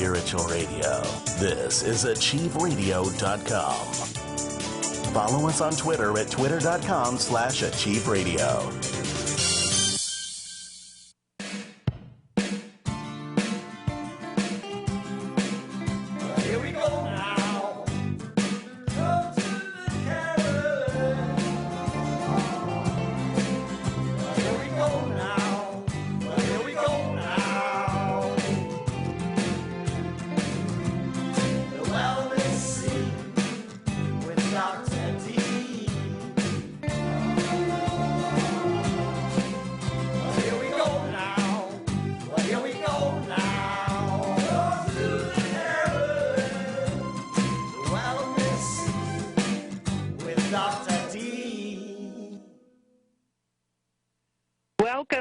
spiritual radio. This is achieveradio.com. Follow us on Twitter at twitter.com/achieveradio. Here we go now. Go to the Carolyn. Here we go now. Here we go now. The wellness scene with Dr. D. Here we go now. Here we go now. Go to the Carolyn. The wellness scene with Dr. D.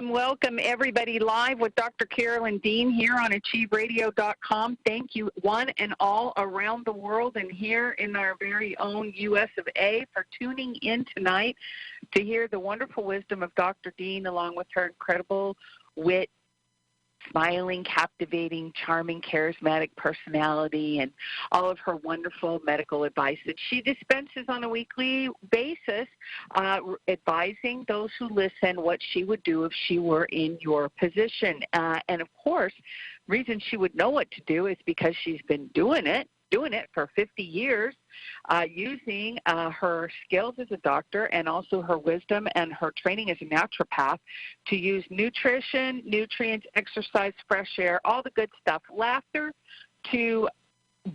Welcome, everybody, live with Dr. Carolyn Dean here on achieveradio.com. Thank you, one and all around the world and here in our very own U.S. of A. for tuning in tonight to hear the wonderful wisdom of Dr. Dean along with her incredible wit, smiling, captivating, charming, charismatic personality, and all of her wonderful medical advice that she dispenses on a weekly basis, advising those who listen what she would do if she were in your position. And, of course, reason she would know what to do is because she's been doing it for 50 years, using her skills as a doctor and also her wisdom and her training as a naturopath to use nutrition, nutrients, exercise, fresh air, all the good stuff, laughter to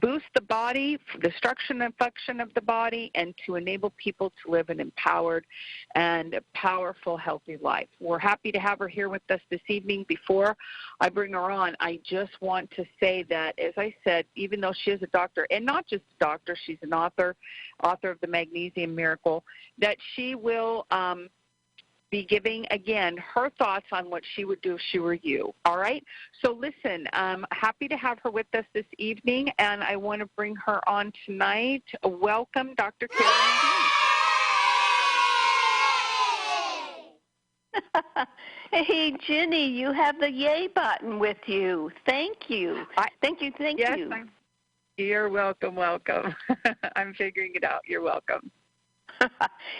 boost the body, the structure and function of the body, and to enable people to live an empowered and powerful, healthy life. We're happy to have her here with us this evening. Before I bring her on, I just want to say that, as I said, even though she is a doctor, and not just a doctor, she's an author of the Magnesium Miracle, that she will be giving, again, her thoughts on what she would do if she were you. All right? So listen, I'm happy to have her with us this evening, and I want to bring her on tonight. Welcome, Dr. Carolyn Dean. Hey, Ginny, you have the yay button with you. Thank you. Thank you. Yes, you're welcome. I'm figuring it out. You're welcome.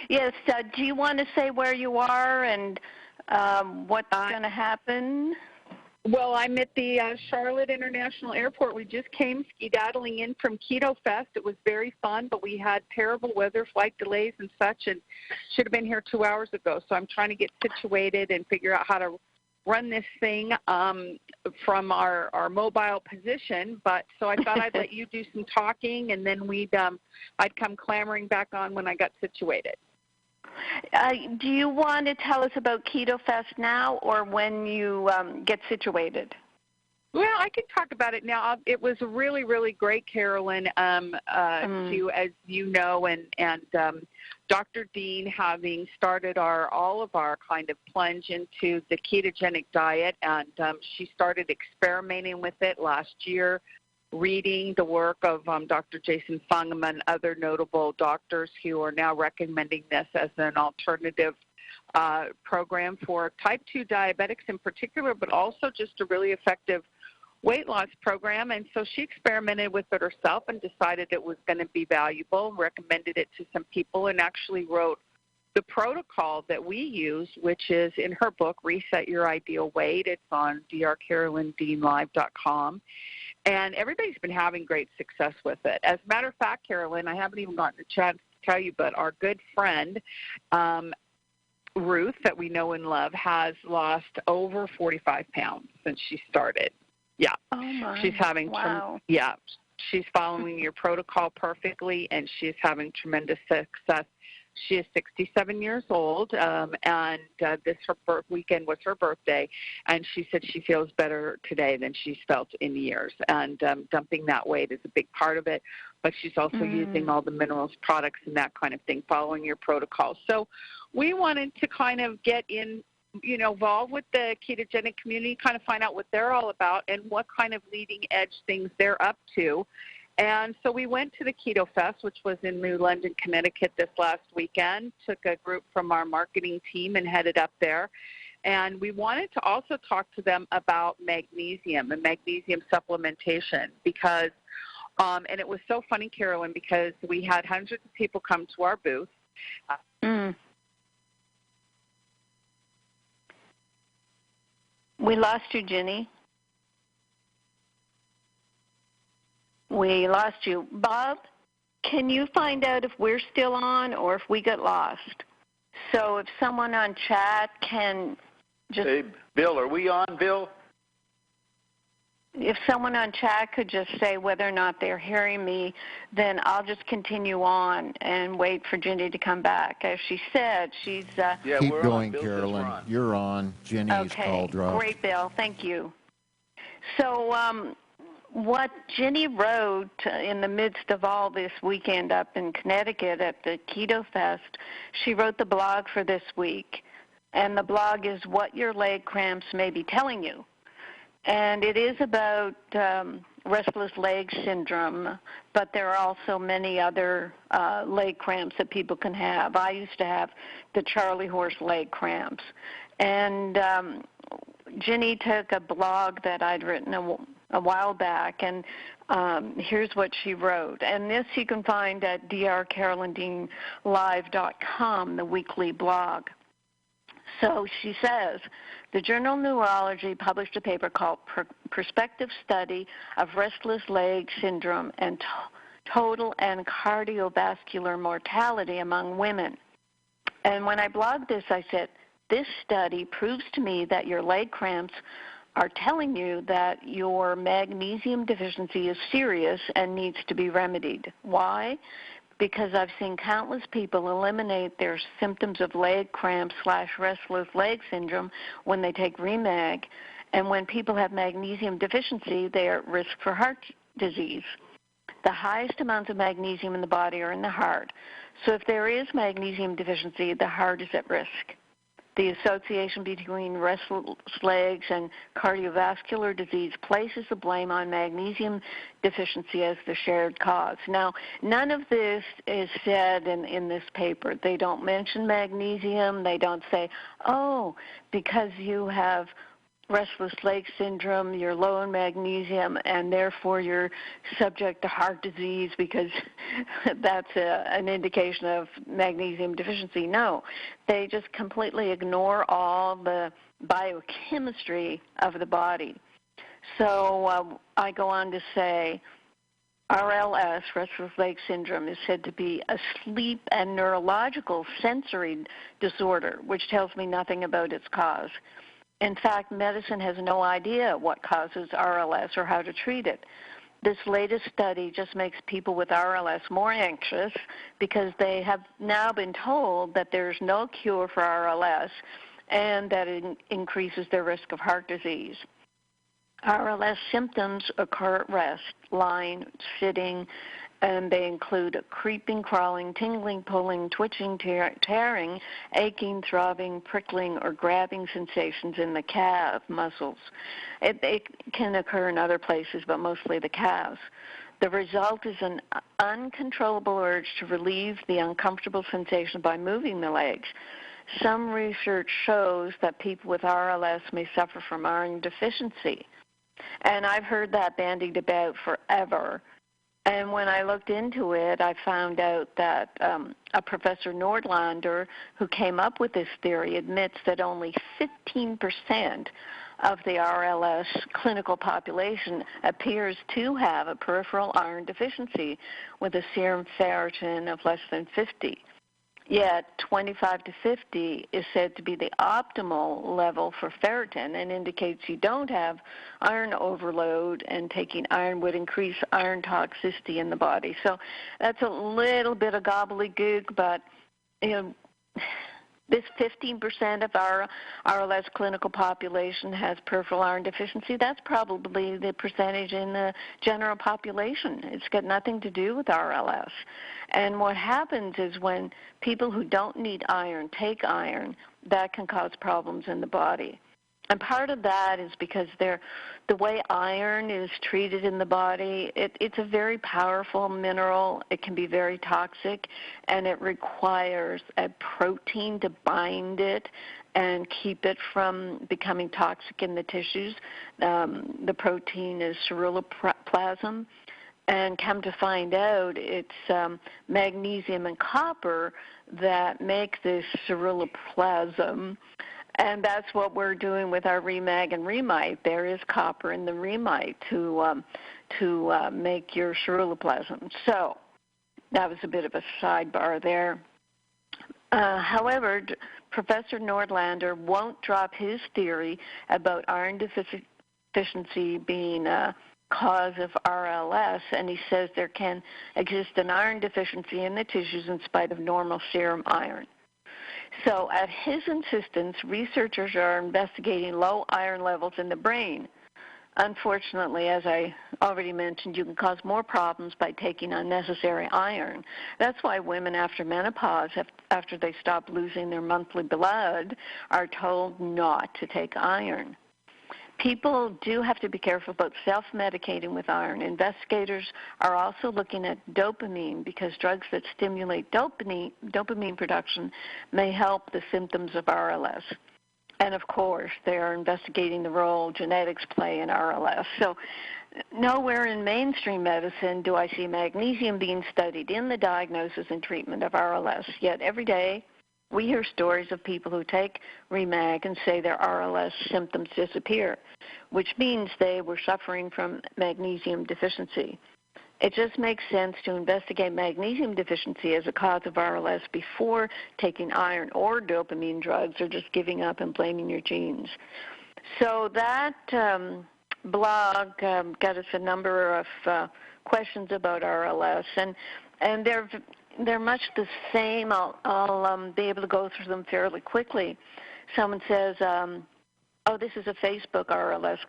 Yes, do you want to say where you are and what's going to happen? Well, I'm at the Charlotte International Airport. We just came skedaddling in from Keto Fest. It was very fun, but we had terrible weather, flight delays and such, and should have been here 2 hours ago. So I'm trying to get situated and figure out how to run this thing from our mobile position. But so I thought I'd let you do some talking, and then I'd come clamoring back on when I got situated. Do you want to tell us about Keto Fest now or when you get situated? Well, I can talk about it now. It was really, really great, Carolyn, as you know, and Dr. Dean having started all of our kind of plunge into the ketogenic diet, and she started experimenting with it last year, reading the work of Dr. Jason Fung and other notable doctors who are now recommending this as an alternative program for type 2 diabetics in particular, but also just a really effective weight loss program. And so she experimented with it herself and decided it was going to be valuable, recommended it to some people, and actually wrote the protocol that we use, which is in her book, Reset Your Ideal Weight. It's on drcarolyndeanlive.com. And everybody's been having great success with it. As a matter of fact, Carolyn, I haven't even gotten a chance to tell you, but our good friend, Ruth, that we know and love, has lost over 45 pounds since she started. Yeah. Oh, my. She's having she's following your protocol perfectly, and she's having tremendous success. She is 67 years old, and this weekend was her birthday, and she said she feels better today than she's felt in years. And dumping that weight is a big part of it, but she's also using all the minerals, products, and that kind of thing, following your protocol. So we wanted to kind of get involved with the ketogenic community, kind of find out what they're all about and what kind of leading edge things they're up to. And so we went to the Keto Fest, which was in New London, Connecticut this last weekend, took a group from our marketing team and headed up there. And we wanted to also talk to them about magnesium and magnesium supplementation because, and it was so funny, Carolyn, because we had hundreds of people come to our booth. We lost you, Ginny. We lost you. Bob, can you find out if we're still on or if we got lost? So if someone on chat can just... Hey, Bill, are we on, Bill? If someone on chat could just say whether or not they're hearing me, then I'll just continue on and wait for Ginny to come back. As she said, she's... Yeah, Keep we're going, on. Bill Carolyn. on. You're on. Ginny's call dropped. Great, Bill. Thank you. So what Ginny wrote in the midst of all this weekend up in Connecticut at the Keto Fest, she wrote the blog for this week. And the blog is What Your Leg Cramps May Be Telling You. And it is about restless leg syndrome, but there are also many other leg cramps that people can have. I used to have the Charlie horse leg cramps. And Ginny took a blog that I'd written a while back, and here's what she wrote. And this you can find at drcarolyndeanlive.com, the weekly blog. So she says, the journal Neurology published a paper called Prospective Study of Restless Leg Syndrome and Total and Cardiovascular Mortality Among Women. And when I blogged this, I said, this study proves to me that your leg cramps are telling you that your magnesium deficiency is serious and needs to be remedied. Why? Because I've seen countless people eliminate their symptoms of leg cramps / restless leg syndrome when they take ReMag. And when people have magnesium deficiency, they are at risk for heart disease. The highest amounts of magnesium in the body are in the heart. So if there is magnesium deficiency, the heart is at risk. The association between restless legs and cardiovascular disease places the blame on magnesium deficiency as the shared cause. Now, none of this is said in this paper. They don't mention magnesium. They don't say, oh, because you have restless leg syndrome, you're low in magnesium, and therefore you're subject to heart disease because that's an indication of magnesium deficiency. No, they just completely ignore all the biochemistry of the body. So I go on to say, RLS, restless leg syndrome, is said to be a sleep and neurological sensory disorder, which tells me nothing about its cause. In fact, medicine has no idea what causes RLS or how to treat it. This latest study just makes people with RLS more anxious because they have now been told that there's no cure for RLS and that it increases their risk of heart disease. RLS symptoms occur at rest, lying, sitting, and they include creeping, crawling, tingling, pulling, twitching, tearing, aching, throbbing, prickling, or grabbing sensations in the calf muscles. It can occur in other places, but mostly the calves. The result is an uncontrollable urge to relieve the uncomfortable sensation by moving the legs. Some research shows that people with RLS may suffer from iron deficiency. And I've heard that bandied about forever. And when I looked into it, I found out that a Professor Nordlander, who came up with this theory, admits that only 15% of the RLS clinical population appears to have a peripheral iron deficiency with a serum ferritin of less than 50. Yet 25 to 50 is said to be the optimal level for ferritin and indicates you don't have iron overload, and taking iron would increase iron toxicity in the body. So that's a little bit of gobbledygook, but this 15% of our RLS clinical population has peripheral iron deficiency. That's probably the percentage in the general population. It's got nothing to do with RLS. And what happens is when people who don't need iron take iron, that can cause problems in the body. And part of that is because the way iron is treated in the body, it's a very powerful mineral. It can be very toxic, and it requires a protein to bind it. and keep it from becoming toxic in the tissues. The protein is ceruloplasmin, and come to find out it's magnesium and copper that make this ceruloplasmin, and that's what we're doing with our ReMag and remite. There is copper in the remite to make your ceruloplasmin. So that was a bit of a sidebar there. However, Professor Nordlander won't drop his theory about iron deficiency being a cause of RLS, and he says there can exist an iron deficiency in the tissues in spite of normal serum iron. So at his insistence, researchers are investigating low iron levels in the brain. Unfortunately, as I already mentioned, you can cause more problems by taking unnecessary iron. That's why women after menopause, after they stop losing their monthly blood, are told not to take iron. People do have to be careful about self-medicating with iron. Investigators are also looking at dopamine because drugs that stimulate dopamine production may help the symptoms of RLS. And, of course, they are investigating the role genetics play in RLS. So nowhere in mainstream medicine do I see magnesium being studied in the diagnosis and treatment of RLS. Yet every day we hear stories of people who take ReMag and say their RLS symptoms disappear, which means they were suffering from magnesium deficiency. It just makes sense to investigate magnesium deficiency as a cause of RLS before taking iron or dopamine drugs or just giving up and blaming your genes. So that blog got us a number of questions about RLS, and they're much the same. I'll be able to go through them fairly quickly. Someone says, oh, this is a Facebook RLS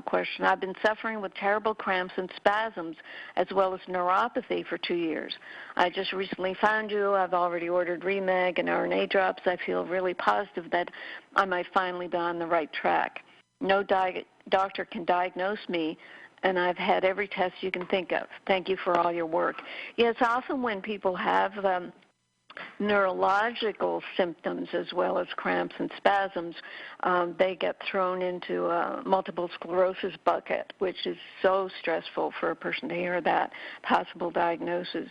question. I've been suffering with terrible cramps and spasms as well as neuropathy for 2 years. I just recently found you. I've already ordered ReMag and RNA drops. I feel really positive that I might finally be on the right track. No doctor can diagnose me, and I've had every test you can think of. Thank you for all your work. Yes, often when people have neurological symptoms as well as cramps and spasms, they get thrown into a multiple sclerosis bucket, which is so stressful for a person to hear that possible diagnosis.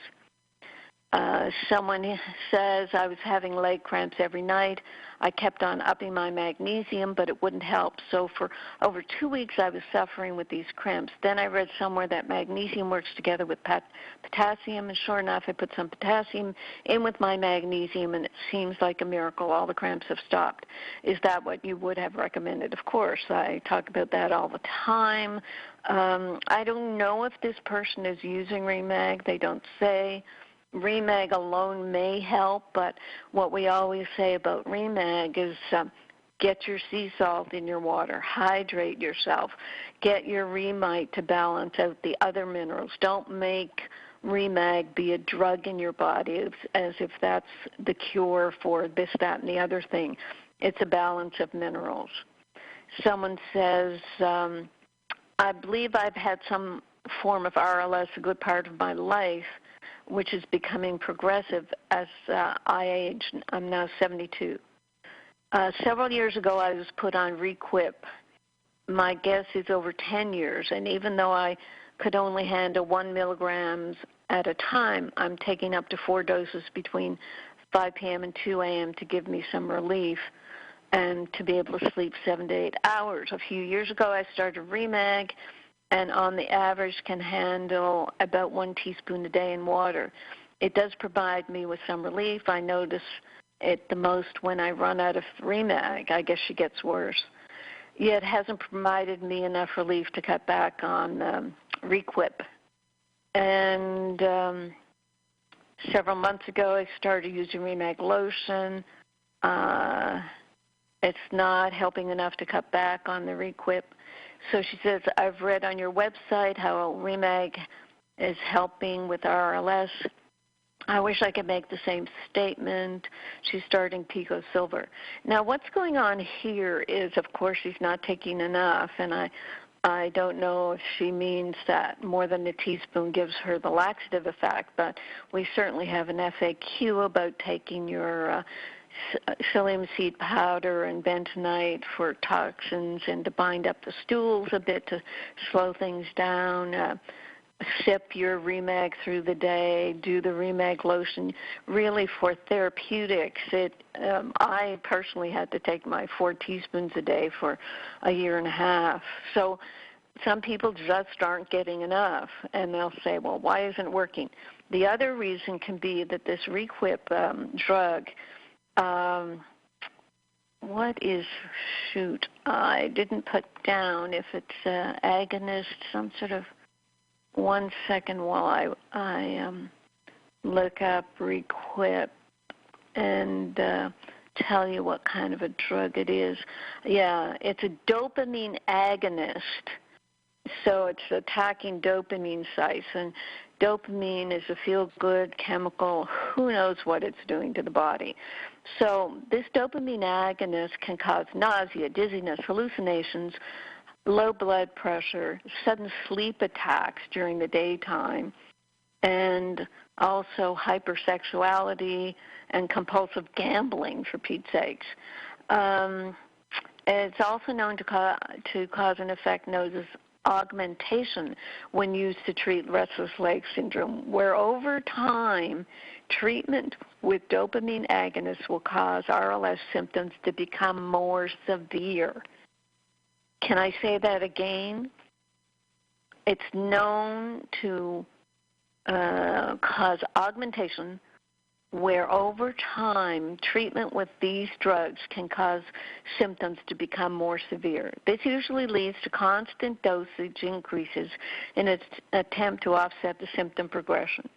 Someone says, I was having leg cramps every night. I kept on upping my magnesium, but it wouldn't help. So for over 2 weeks, I was suffering with these cramps. Then I read somewhere that magnesium works together with potassium, and sure enough, I put some potassium in with my magnesium, and it seems like a miracle. All the cramps have stopped. Is that what you would have recommended? Of course. I talk about that all the time. I don't know if this person is using ReMag. They don't say. ReMag alone may help, but what we always say about ReMag is get your sea salt in your water, hydrate yourself, get your remite to balance out the other minerals. Don't make ReMag be a drug in your body as if that's the cure for this, that, and the other thing. It's a balance of minerals. Someone says, I believe I've had some form of RLS a good part of my life, which is becoming progressive as I age. I'm now 72. Several years ago, I was put on Requip. My guess is over 10 years, and even though I could only handle 1 milligrams at a time, I'm taking up to 4 doses between 5 p.m. and 2 a.m. to give me some relief and to be able to sleep 7 to 8 hours. A few years ago, I started ReMag, and on the average can handle about 1 teaspoon a day in water. It does provide me with some relief. I notice it the most when I run out of ReMag. I guess she gets worse. Yet it hasn't provided me enough relief to cut back on Requip. And several months ago, I started using ReMag lotion. It's not helping enough to cut back on the Requip. So she says, I've read on your website how ReMag is helping with RLS. I wish I could make the same statement. She's starting Pico Silver. Now, what's going on here is, of course, she's not taking enough, and I don't know if she means that more than a teaspoon gives her the laxative effect, but we certainly have an FAQ about taking your psyllium seed powder and bentonite for toxins and to bind up the stools a bit to slow things down. Sip your ReMag through the day. Do the ReMag lotion. Really, for therapeutics, I personally had to take my 4 teaspoons a day for a year and a half. So some people just aren't getting enough, and they'll say, well, why isn't it working? The other reason can be that this Requip drug, I didn't put down if it's agonist, some sort of, 1 second while I look up Requip and tell you what kind of a drug it is. Yeah, it's a dopamine agonist. So it's attacking dopamine sites, and dopamine is a feel-good chemical. Who knows what it's doing to the body? So this dopamine agonist can cause nausea, dizziness, hallucinations, low blood pressure, sudden sleep attacks during the daytime, and also hypersexuality and compulsive gambling, for Pete's sakes. It's also known to cause an effect known as augmentation when used to treat restless leg syndrome, where over time treatment with dopamine agonists will cause RLS symptoms to become more severe. Can I say that again? It's known to cause augmentation, where over time treatment with these drugs can cause symptoms to become more severe. This usually leads to constant dosage increases in its attempt to offset the symptom progression.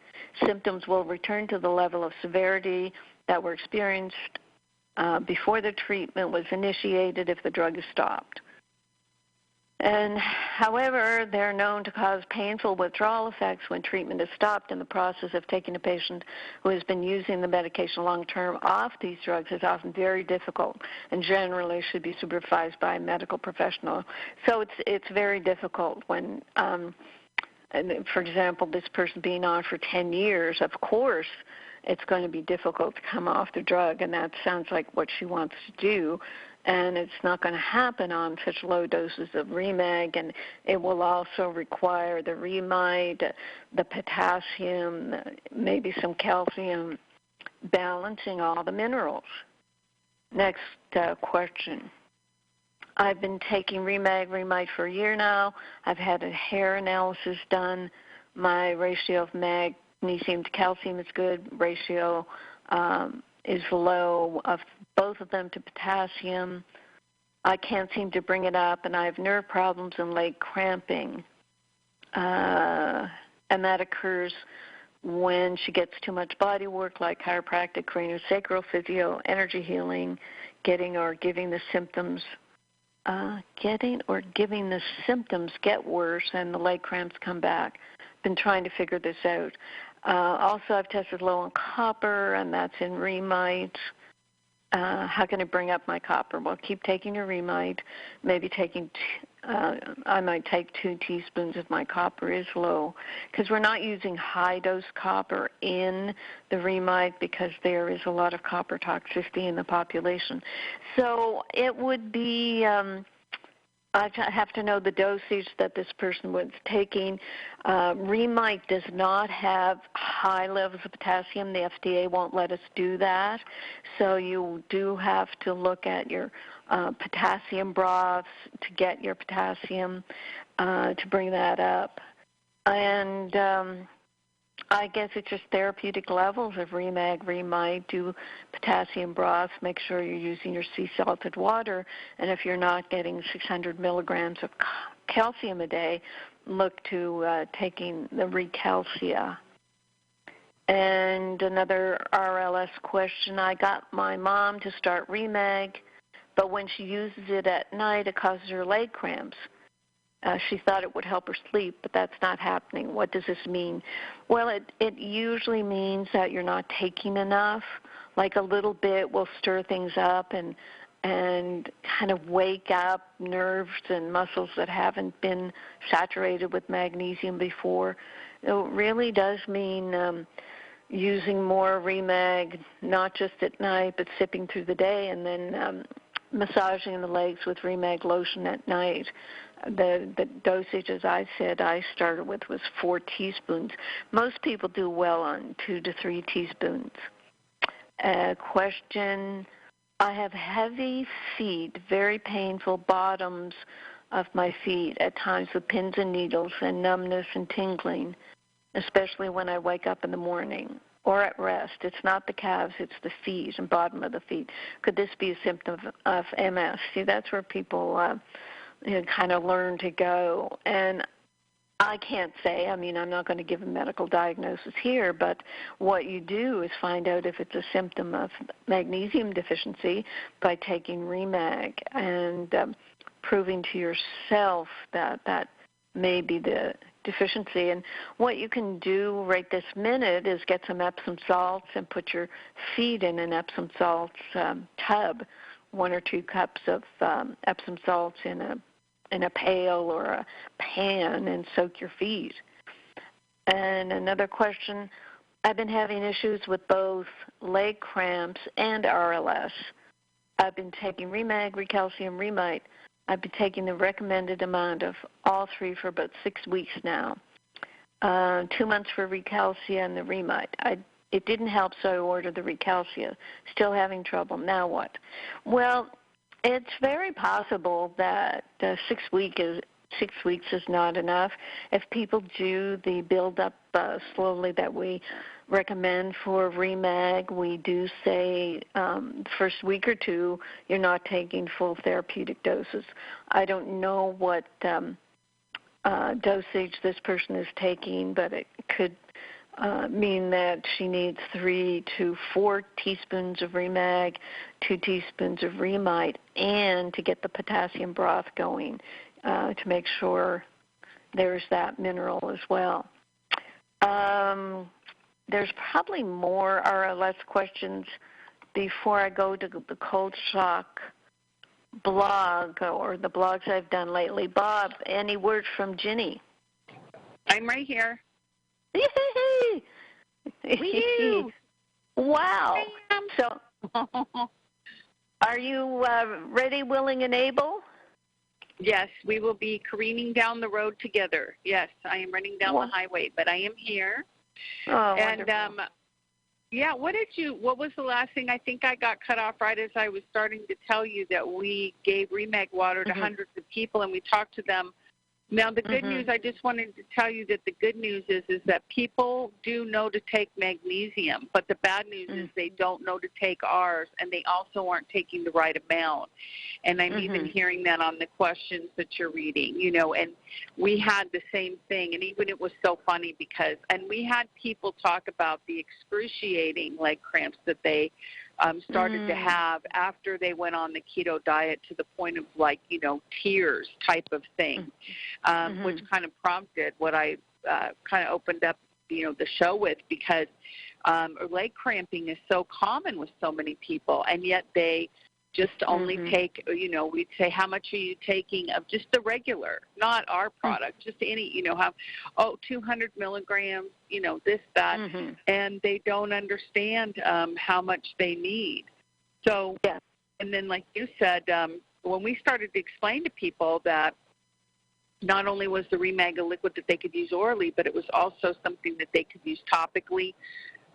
Symptoms will return to the level of severity that were experienced before the treatment was initiated if the drug is stopped. And however, they're known to cause painful withdrawal effects when treatment is stopped. In the process of taking a patient who has been using the medication long-term off these drugs is often very difficult and generally should be supervised by a medical professional. So it's very difficult when, for example, this person being on for 10 years, of course, it's going to be difficult to come off the drug, and that sounds like what she wants to do. And it's not going to happen on such low doses of ReMag, and it will also require the remide, the potassium, maybe some calcium, balancing all the minerals. Next question. I've been taking remide for a year now. I've had a hair analysis done. My ratio of magnesium to calcium is good. Ratio is low of both of them to potassium. I can't seem to bring it up, and I have nerve problems and leg cramping. And that occurs when she gets too much body work like chiropractic, craniosacral, physio, energy healing, getting or giving the symptoms get worse and the leg cramps come back. Been trying to figure this out. Also, I've tested low on copper, and that's in remide. How can I bring up my copper? Well, keep taking your remide. Maybe I might take 2 teaspoons if my copper is low, because we're not using high-dose copper in the remide because there is a lot of copper toxicity in the population. So it would be I have to know the dosage that this person was taking. ReMag does not have high levels of potassium. The FDA won't let us do that. So you do have to look at your potassium broths to get your potassium to bring that up. And I guess it's just therapeutic levels of ReMag, remide, do potassium broths, make sure you're using your sea salted water, and if you're not getting 600 milligrams of calcium a day, look to taking the Recalcia. And another RLS question, I got my mom to start ReMag, but when she uses it at night, it causes her leg cramps. She thought it would help her sleep, but that's not happening. What does this mean? Well, it usually means that you're not taking enough. Like a little bit will stir things up and kind of wake up nerves and muscles that haven't been saturated with magnesium before. It really does mean using more ReMag, not just at night, but sipping through the day, and then massaging the legs with ReMag lotion at night. The dosage, as I said, I started with was 4 teaspoons. Most people do well on 2 to 3 teaspoons. Question, I have heavy feet, very painful bottoms of my feet, at times with pins and needles and numbness and tingling, especially when I wake up in the morning or at rest. It's not the calves, it's the feet and bottom of the feet. Could this be a symptom of MS? See, that's where people kind of learn to go. And I can't say, I mean, I'm not going to give a medical diagnosis here, but what you do is find out if it's a symptom of magnesium deficiency by taking ReMag and proving to yourself that that may be the deficiency. And what you can do right this minute is get some Epsom salts and put your feet in an Epsom salts tub, 1 or 2 cups of Epsom salts in a pail or a pan, and soak your feet. And another question, I've been having issues with both leg cramps and RLS. I've been taking ReMag, Recalcium, Remite. I've been taking the recommended amount of all 3 for about 6 weeks now. 2 months for Recalcia and the Remite. It didn't help, so I ordered the Recalcia. Still having trouble. Now what? Well, it's very possible that 6 weeks is not enough. If people do the build-up slowly that we recommend for ReMag, we do say first week or 2 you're not taking full therapeutic doses. I don't know what dosage this person is taking, but it could mean that she needs 3 to 4 teaspoons of ReMag, 2 teaspoons of Remite, and to get the potassium broth going to make sure there's that mineral as well. There's probably more RLS questions before I go to the Cold Shock blog or the blogs I've done lately. Bob, any words from Ginny? I'm right here. Wow. So, are you ready, willing, and able? Yes, we will be careening down the road together. Yes, I am running down the highway, but I am here. Oh, and wonderful. Yeah, what was the last thing? I think I got cut off right as I was starting to tell you that we gave ReMag water to hundreds of people, and we talked to them. Now, the good news, I just wanted to tell you that the good news is that people do know to take magnesium, but the bad news is they don't know to take ours, and they also aren't taking the right amount. And I'm even hearing that on the questions that you're reading, and we had the same thing, and even it was so funny because, and we had people talk about the excruciating leg cramps that they started to have after they went on the keto diet, to the point of tears type of thing, which kind of prompted what I kind of opened up, the show with, because leg cramping is so common with so many people, and yet they just only take, we'd say, how much are you taking of just the regular, not our product, just any, 200 milligrams, this, that, and they don't understand how much they need. So, and then like you said, when we started to explain to people that not only was the ReMag a liquid that they could use orally, but it was also something that they could use topically,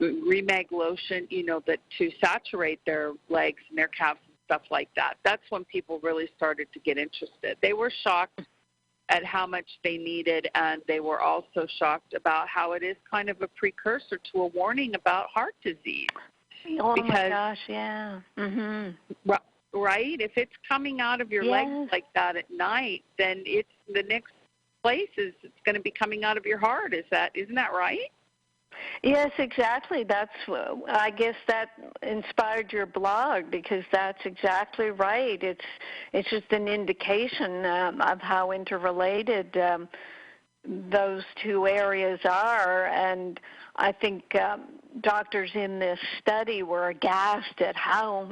ReMag lotion, that to saturate their legs and their calves, stuff like that. That's when people really started to get interested. They were shocked at how much they needed, and they were also shocked about how it is kind of a precursor to a warning about heart disease. Oh, because, my gosh, yeah. Right? If it's coming out of your legs like that at night, then it's the next place is it's going to be coming out of your heart. Isn't that right? Yes, exactly. I guess that inspired your blog, because that's exactly right. It's just an indication of how interrelated those two areas are, and I think doctors in this study were aghast at how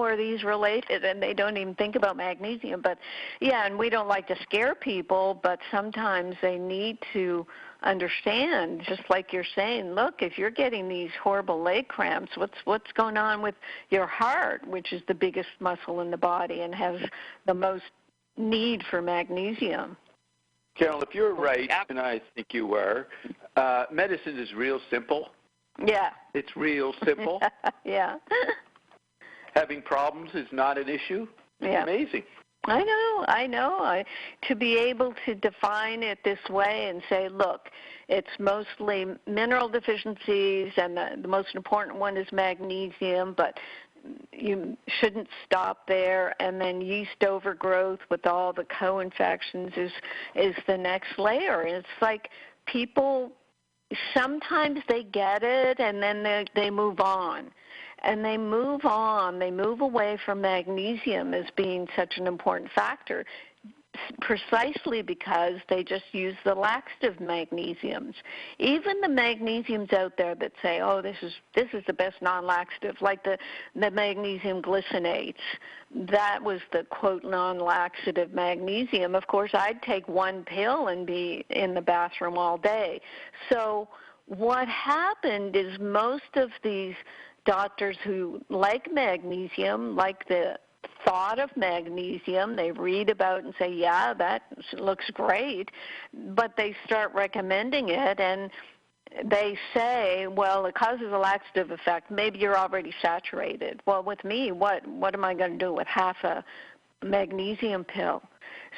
are these related, and they don't even think about magnesium. But yeah, and we don't like to scare people, but sometimes they need to understand, just like you're saying, look, if you're getting these horrible leg cramps, what's going on with your heart, which is the biggest muscle in the body and has the most need for magnesium. Carolyn, if you're right, and I think you were, medicine is real simple. Yeah. It's real simple. Yeah. Having problems is not an issue. It's amazing. I know. To be able to define it this way and say, look, it's mostly mineral deficiencies, and the most important one is magnesium, but you shouldn't stop there, and then yeast overgrowth with all the co-infections is the next layer. And it's like people, sometimes they get it, and then they move on. And they move away from magnesium as being such an important factor, precisely because they just use the laxative magnesiums. Even the magnesiums out there that say, oh, this is the best non-laxative, like the magnesium glycinates, that was the, quote, non-laxative magnesium. Of course, I'd take one pill and be in the bathroom all day. So what happened is most of these doctors who like magnesium, like the thought of magnesium, they read about and say, yeah, that looks great, but they start recommending it, and they say, well, it causes a laxative effect. Maybe you're already saturated. Well, with me, what am I going to do with half a magnesium pill?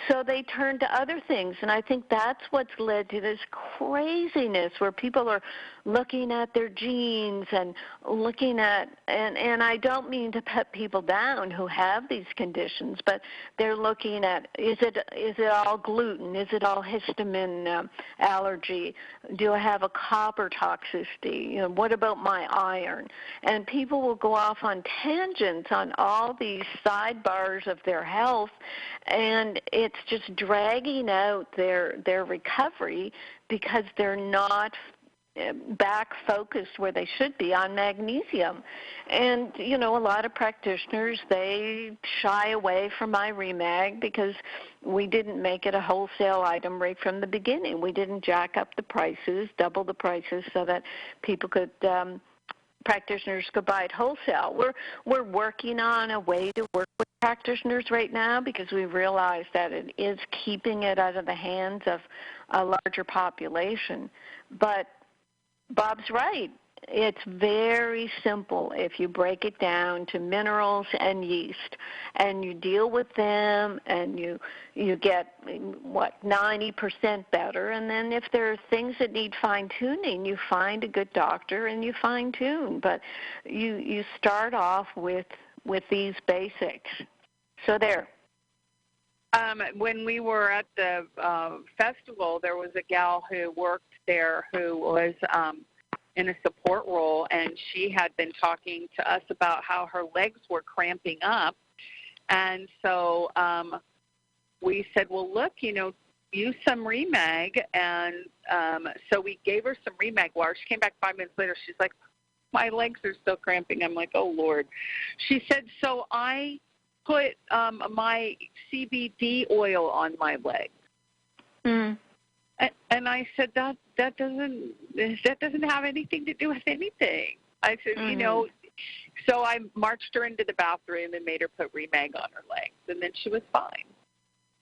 So they turn to other things, and I think that's what's led to this craziness where people are looking at their genes and looking at, and I don't mean to put people down who have these conditions, but they're looking at, is it all gluten? Is it all histamine allergy? Do I have a copper toxicity? What about my iron? And people will go off on tangents on all these sidebars of their health, and it's just dragging out their recovery because they're not back focused where they should be on magnesium. And, a lot of practitioners, they shy away from my ReMag because we didn't make it a wholesale item right from the beginning. We didn't jack up the prices, double the prices so that people could practitioners could buy it wholesale. We're working on a way to work with practitioners right now because we realize that it is keeping it out of the hands of a larger population. But Bob's right. It's very simple if you break it down to minerals and yeast, and you deal with them, and you get, 90% better. And then if there are things that need fine-tuning, you find a good doctor and you fine-tune. But you start off with these basics. So there. When we were at the festival, there was a gal who worked there who was in a support role, and she had been talking to us about how her legs were cramping up. And so we said, well, look, use some ReMag. And so we gave her some ReMag water. She came back 5 minutes later. She's like, my legs are still cramping. I'm like, oh, Lord. She said, so I put my CBD oil on my legs. Mm. And I said, that doesn't have anything to do with anything. I said, so I marched her into the bathroom and made her put ReMag on her legs, and then she was fine.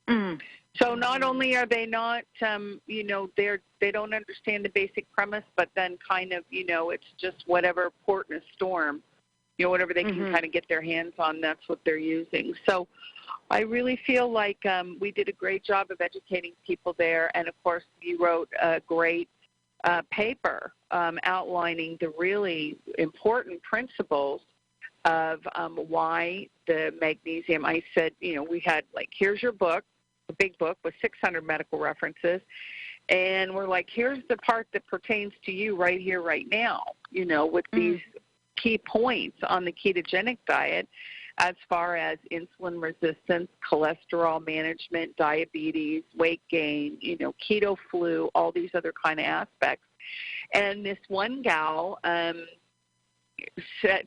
Mm. So not only are they not, they don't understand the basic premise, but then kind of, it's just whatever port in a storm, whatever they can kind of get their hands on, that's what they're using. So I really feel like we did a great job of educating people there. And, of course, you wrote a great paper outlining the really important principles of why the magnesium. I said, we had, here's your book, a big book with 600 medical references. And we're like, here's the part that pertains to you right here, right now, with these key points on the ketogenic diet. as far as insulin resistance, cholesterol management, diabetes, weight gain, keto flu, all these other kind of aspects. And this one gal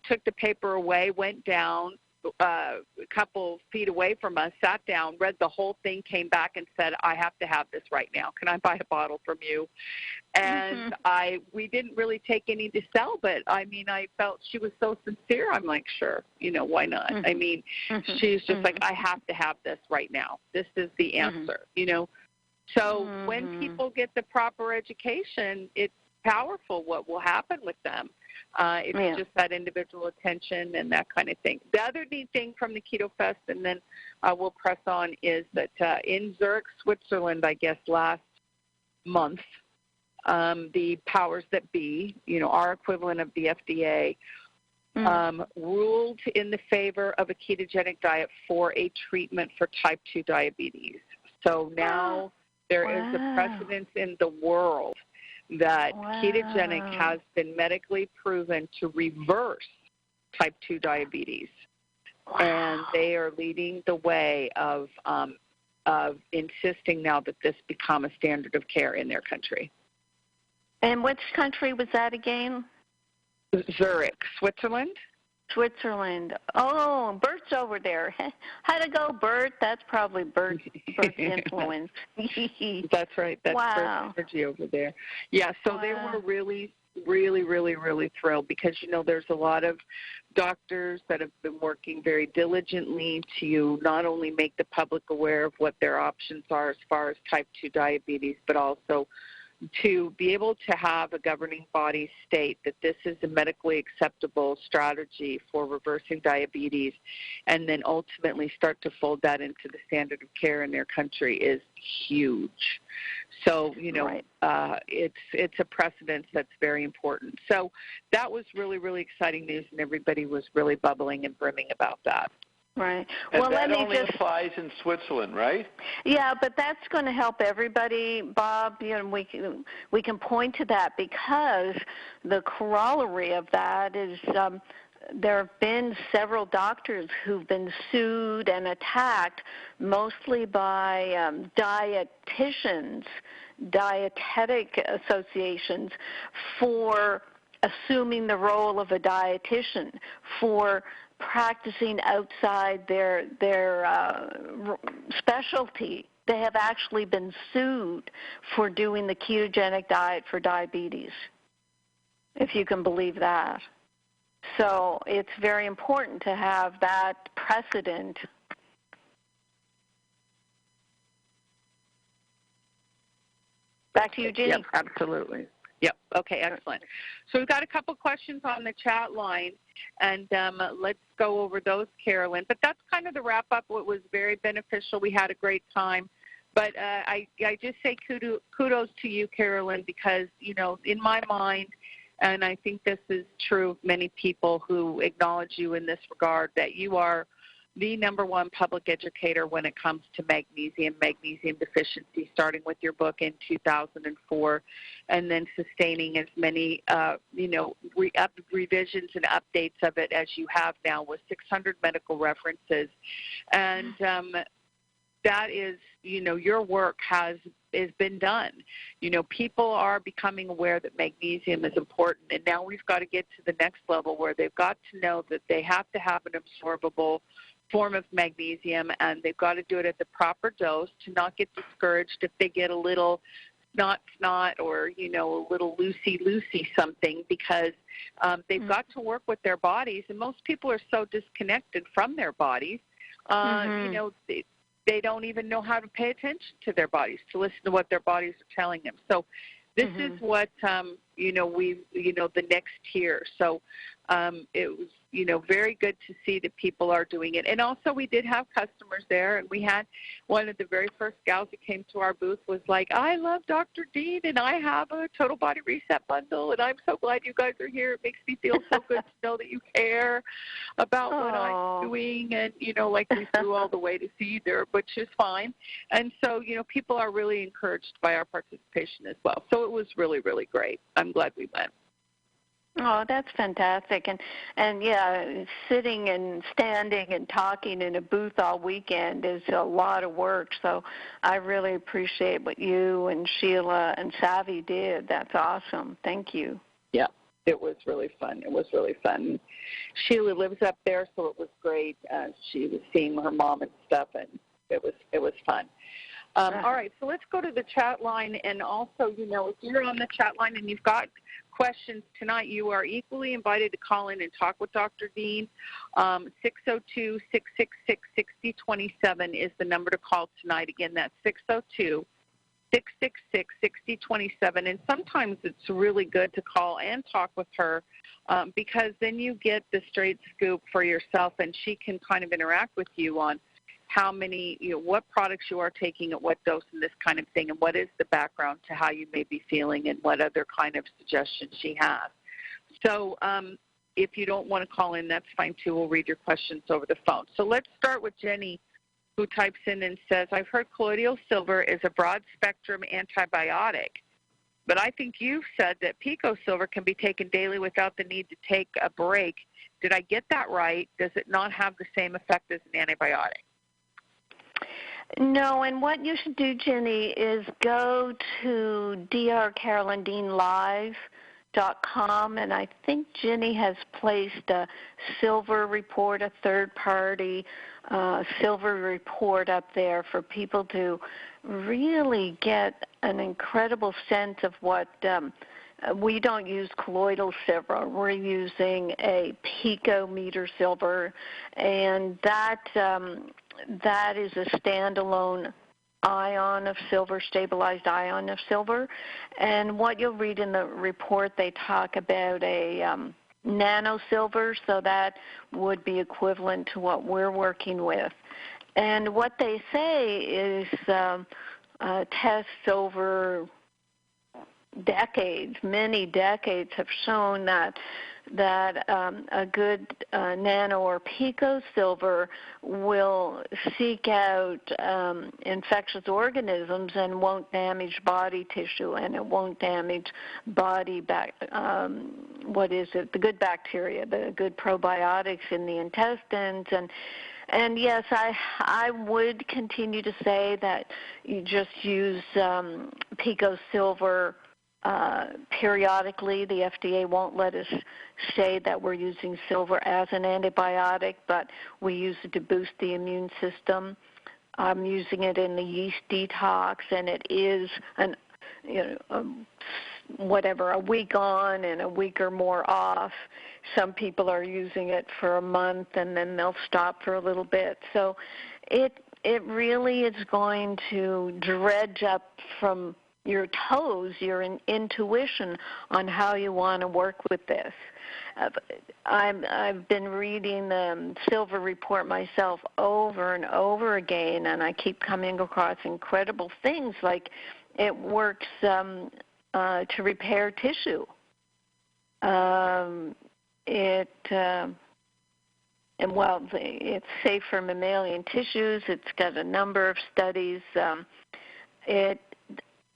took the paper away, went down a couple feet away from us, sat down, read the whole thing, came back and said, I have to have this right now. Can I buy a bottle from you? And we didn't really take any to sell, but I felt she was so sincere. I'm like, sure, why not? She's just like, I have to have this right now. This is the answer, So when people get the proper education, it's powerful what will happen with them. It's just that individual attention and that kind of thing. The other neat thing from the Keto Fest, and then we'll press on, is that in Zurich, Switzerland, I guess last month, the powers that be, our equivalent of the FDA, ruled in the favor of a ketogenic diet for a treatment for type 2 diabetes. So now there is a precedence in the world that ketogenic has been medically proven to reverse type 2 diabetes. And they are leading the way of insisting now that this become a standard of care in their country. And which country was that again? Zurich, Switzerland. Switzerland. Oh, Bert's over there. How'd it go, Bert? That's probably Bert's influence. That's right. That's wow. Bert's energy over there. Yeah, so they were really, really, really, really thrilled because, there's a lot of doctors that have been working very diligently to not only make the public aware of what their options are as far as type 2 diabetes, but also to be able to have a governing body state that this is a medically acceptable strategy for reversing diabetes, and then ultimately start to fold that into the standard of care in their country is huge. So, it's a precedent that's very important. So that was really, really exciting news, and everybody was really bubbling and brimming about that. Right. And well, that only applies in Switzerland, right? Yeah, but that's going to help everybody, Bob. We can point to that because the corollary of that is there have been several doctors who've been sued and attacked, mostly by dietitians, dietetic associations, for assuming the role of a dietitian, for practicing outside their specialty. They have actually been sued for doing the ketogenic diet for diabetes, if you can believe that. So it's very important to have that precedent. Back to you, Ginny. Yep, absolutely. Yep. Okay, excellent. So we've got a couple questions on the chat line, and let's go over those, Carolyn. But that's kind of the wrap-up. It was very beneficial. We had a great time. But I just say kudos to you, Carolyn, because, in my mind, and I think this is true of many people who acknowledge you in this regard, that you are the number one public educator when it comes to magnesium deficiency, starting with your book in 2004, and then sustaining as many, revisions and updates of it as you have now with 600 medical references. And that is, your work has been done. People are becoming aware that magnesium is important, and now we've got to get to the next level where they've got to know that they have to have an absorbable form of magnesium, and they've got to do it at the proper dose to not get discouraged if they get a little snot or, a little loosey something, because they've got to work with their bodies, and most people are so disconnected from their bodies, they don't even know how to pay attention to their bodies, to listen to what their bodies are telling them. So this is what, the next tier. So it was, very good to see that people are doing it. And also we did have customers there, and we had one of the very first gals that came to our booth was like, I love Dr. Dean, and I have a Total Body Reset bundle, and I'm so glad you guys are here. It makes me feel so good to know that you care about what I'm doing. And, like we flew all the way to see you there, which is fine. And so, people are really encouraged by our participation as well. So it was really, really great. I'm glad we went. Oh, that's fantastic. And yeah, sitting and standing and talking in a booth all weekend is a lot of work. So I really appreciate what you and Sheila and Savvy did. That's awesome. Thank you. Yeah, it was really fun. It was really fun. Sheila lives up there, so it was great. She was seeing her mom and stuff, and it was fun. All right, so let's go to the chat line. And also, you know, if you're on the chat line and you've got questions tonight, you are equally invited to call in and talk with Dr. Dean. 602-666-6027 is the number to call tonight. Again, that's 602-666-6027. And sometimes it's really good to call and talk with her because then you get the straight scoop for yourself, and she can kind of interact with you on how many, you know, what products you are taking at what dose and this kind of thing, and what is the background to how you may be feeling and what other kind of suggestions she has. So if you don't want to call in, that's fine too. We'll read your questions over the phone. So let's start with Jenny, who types in and says, I've heard colloidal silver is a broad-spectrum antibiotic, but I think you've said that pico silver can be taken daily without the need to take a break. Did I get that right? Does it not have the same effect as an antibiotic? No, and what you should do, Jenny, is go to drcarolyndeanlive.com, and I think Jenny has placed a silver report, a third-party silver report up there for people to really get an incredible sense of what we don't use colloidal silver. We're using a picometer silver, and that is a standalone ion of silver, stabilized ion of silver. And what you'll read in the report, they talk about a nano silver, so that would be equivalent to what we're working with. And what they say is tests over decades, many decades, have shown that a good nano or pico silver will seek out infectious organisms and won't damage body tissue, and it won't damage body the good bacteria, the good probiotics in the intestines. And yes, I would continue to say that you just use pico silver periodically. The FDA won't let us say that we're using silver as an antibiotic, but we use it to boost the immune system. I'm using it in the yeast detox, and it is a week on and a week or more off. Some people are using it for a month, and then they'll stop for a little bit. So it really is going to dredge up from your toes, your intuition on how you want to work with this. I've been reading the Silver Report myself over and over again, and I keep coming across incredible things, like it works to repair tissue. It's safe for mammalian tissues. It's got a number of studies.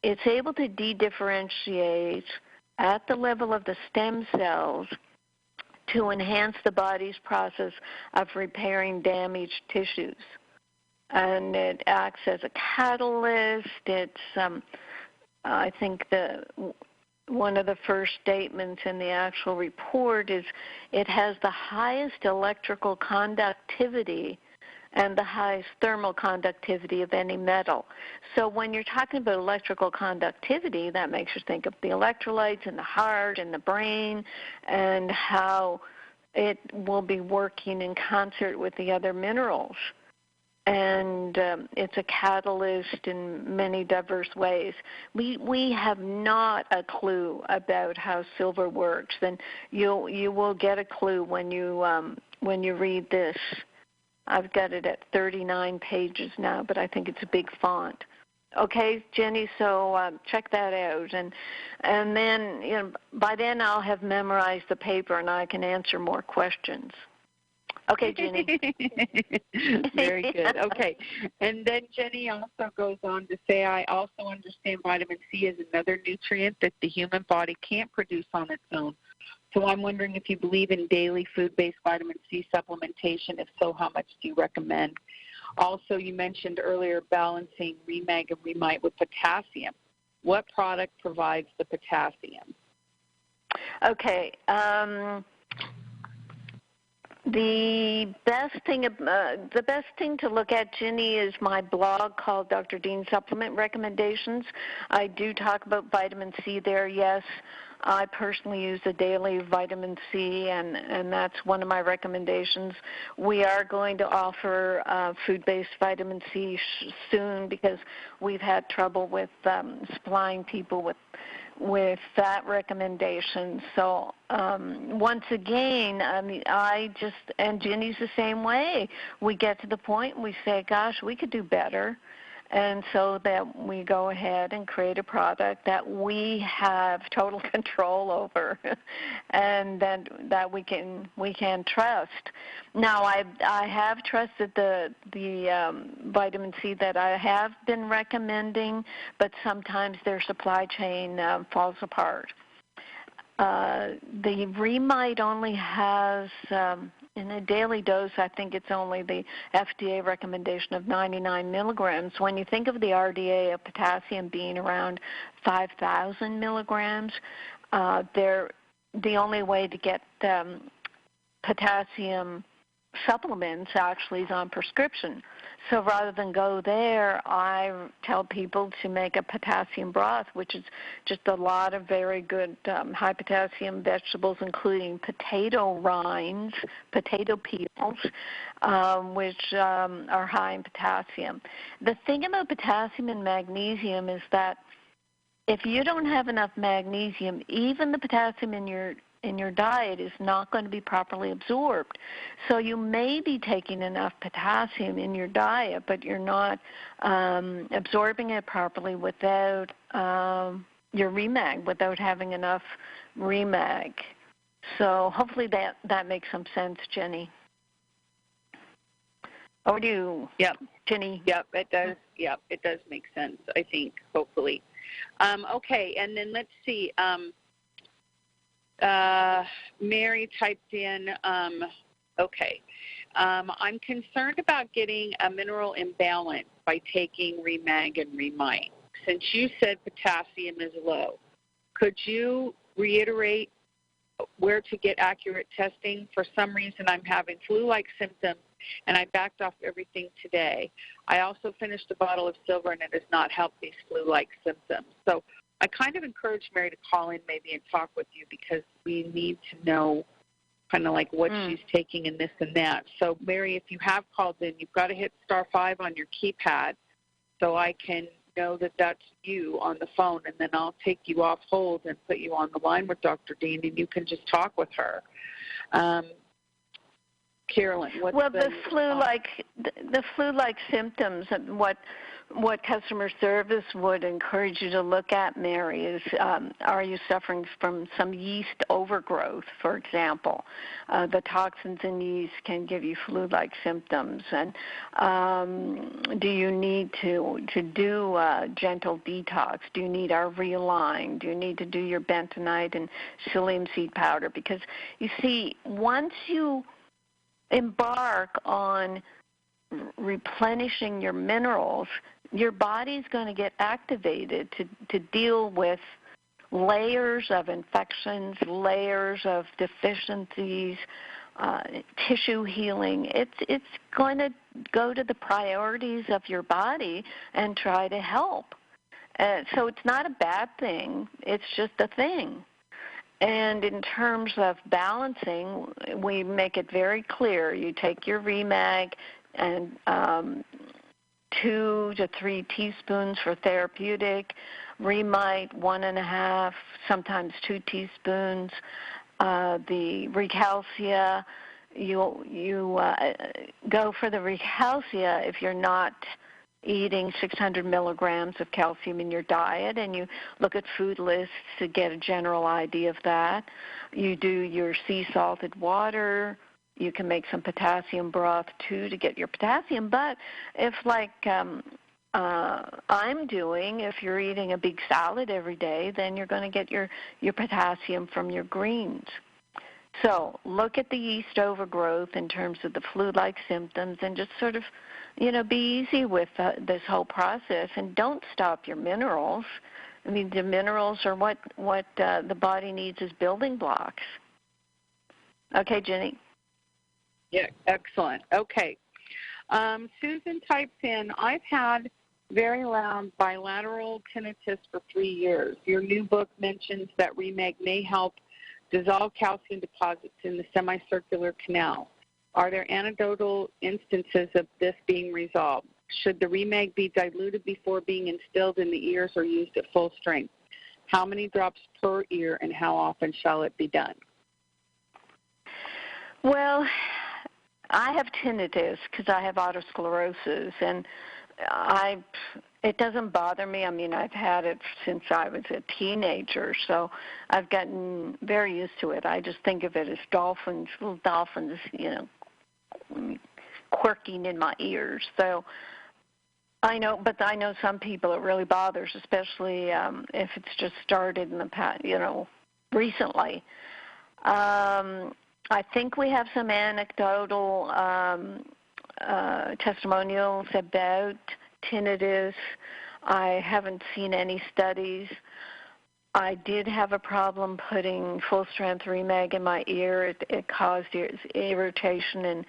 It's able to de-differentiate at the level of the stem cells to enhance the body's process of repairing damaged tissues. And it acts as a catalyst. It's, I think, one of the first statements in the actual report is it has the highest electrical conductivity and the highest thermal conductivity of any metal. So when you're talking about electrical conductivity, that makes you think of the electrolytes in the heart and the brain and how it will be working in concert with the other minerals. And it's a catalyst in many diverse ways. We have not a clue about how silver works, and you will get a clue when you read this. I've got it at 39 pages now, but I think it's a big font. Okay, Jenny, so check that out. And then by then I'll have memorized the paper and I can answer more questions. Okay, Jenny. Very good. Okay. And then Jenny also goes on to say, I also understand vitamin C is another nutrient that the human body can't produce on its own. So I'm wondering if you believe in daily food-based vitamin C supplementation. If so, how much do you recommend? Also, you mentioned earlier balancing ReMag and remite with potassium. What product provides the potassium? Okay. The best thing to look at, Ginny, is my blog called Dr. Dean Supplement Recommendations. I do talk about vitamin C there. Yes, I personally use the daily vitamin C, and that's one of my recommendations. We are going to offer food-based vitamin C soon because we've had trouble with supplying people with that recommendation. So once again, and Ginny's the same way. We get to the point and we say, gosh, we could do better. And so that we go ahead and create a product that we have total control over and that we can trust. Now, I have trusted the vitamin C that I have been recommending, but sometimes their supply chain falls apart. The remite only has, in a daily dose, I think it's only the FDA recommendation of 99 milligrams. When you think of the RDA of potassium being around 5,000 milligrams, the only way to get potassium supplements actually is on prescription. So rather than go there, I tell people to make a potassium broth, which is just a lot of very good high potassium vegetables, including potato rinds, potato peels, which are high in potassium. The thing about potassium and magnesium is that if you don't have enough magnesium, even the potassium in your diet is not going to be properly absorbed. So you may be taking enough potassium in your diet, but you're not absorbing it properly without your ReMag, without having enough ReMag. So hopefully that makes some sense, Jenny. Over to you, Jenny. Yep, it does. Yep, it does make sense, I think, hopefully. Okay, and then let's see. Mary typed in, I'm concerned about getting a mineral imbalance by taking ReMag and remite. Since you said potassium is low, could you reiterate where to get accurate testing? For some reason, I'm having flu-like symptoms, and I backed off everything today. I also finished a bottle of silver, and it has not helped these flu-like symptoms. So I kind of encourage Mary to call in maybe and talk with you because we need to know kind of like what she's taking and this and that. So, Mary, if you have called in, you've got to hit *5 on your keypad so I can know that that's you on the phone, and then I'll take you off hold and put you on the line with Dr. Dean, and you can just talk with her. Carolyn, the flu-like symptoms, and what customer service would encourage you to look at, Mary, is are you suffering from some yeast overgrowth, for example? The toxins in yeast can give you flu-like symptoms. And do you need to do a gentle detox? Do you need our Realign? Do you need to do your bentonite and psyllium seed powder? Because, you see, once you embark on replenishing your minerals, your body's going to get activated to deal with layers of infections, layers of deficiencies, tissue healing. It's going to go to the priorities of your body and try to help. So it's not a bad thing. It's just a thing. And in terms of balancing, we make it very clear. You take your ReMag and 2 to 3 teaspoons for therapeutic, remite 1.5, sometimes 2 teaspoons. The Recalcia, you go for the Recalcia if you're not eating 600 milligrams of calcium in your diet, and you look at food lists to get a general idea of that. You do your sea salted water. You can make some potassium broth, too, to get your potassium. But if, like I'm doing, if you're eating a big salad every day, then you're going to get your potassium from your greens. So look at the yeast overgrowth in terms of the flu-like symptoms and just sort of, be easy with this whole process, and don't stop your minerals. I mean, the minerals are what the body needs as building blocks. Okay, Jenny? Yeah, excellent. Okay. Susan types in, I've had very loud bilateral tinnitus for 3 years. Your new book mentions that ReMag may help dissolve calcium deposits in the semicircular canal. Are there anecdotal instances of this being resolved? Should the ReMag be diluted before being instilled in the ears or used at full strength? How many drops per ear, and how often shall it be done? Well, I have tinnitus because I have autosclerosis, and it doesn't bother me. I mean, I've had it since I was a teenager, so I've gotten very used to it. I just think of it as little dolphins, quirking in my ears. So I know some people it really bothers, especially if it's just started in the past, recently. I think we have some anecdotal testimonials about tinnitus. I haven't seen any studies. I did have a problem putting full-strength ReMag in my ear. It caused irritation and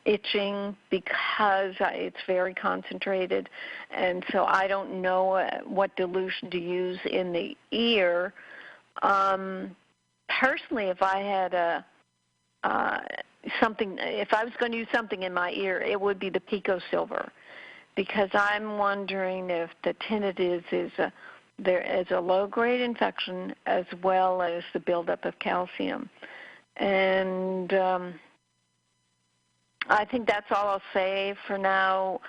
itching because it's very concentrated. And so I don't know what dilution to use in the ear. Personally, if I had if I was going to use something in my ear, it would be the Pico Silver, because I'm wondering if the tinnitus there is a low-grade infection as well as the buildup of calcium. And I think that's all I'll say for now.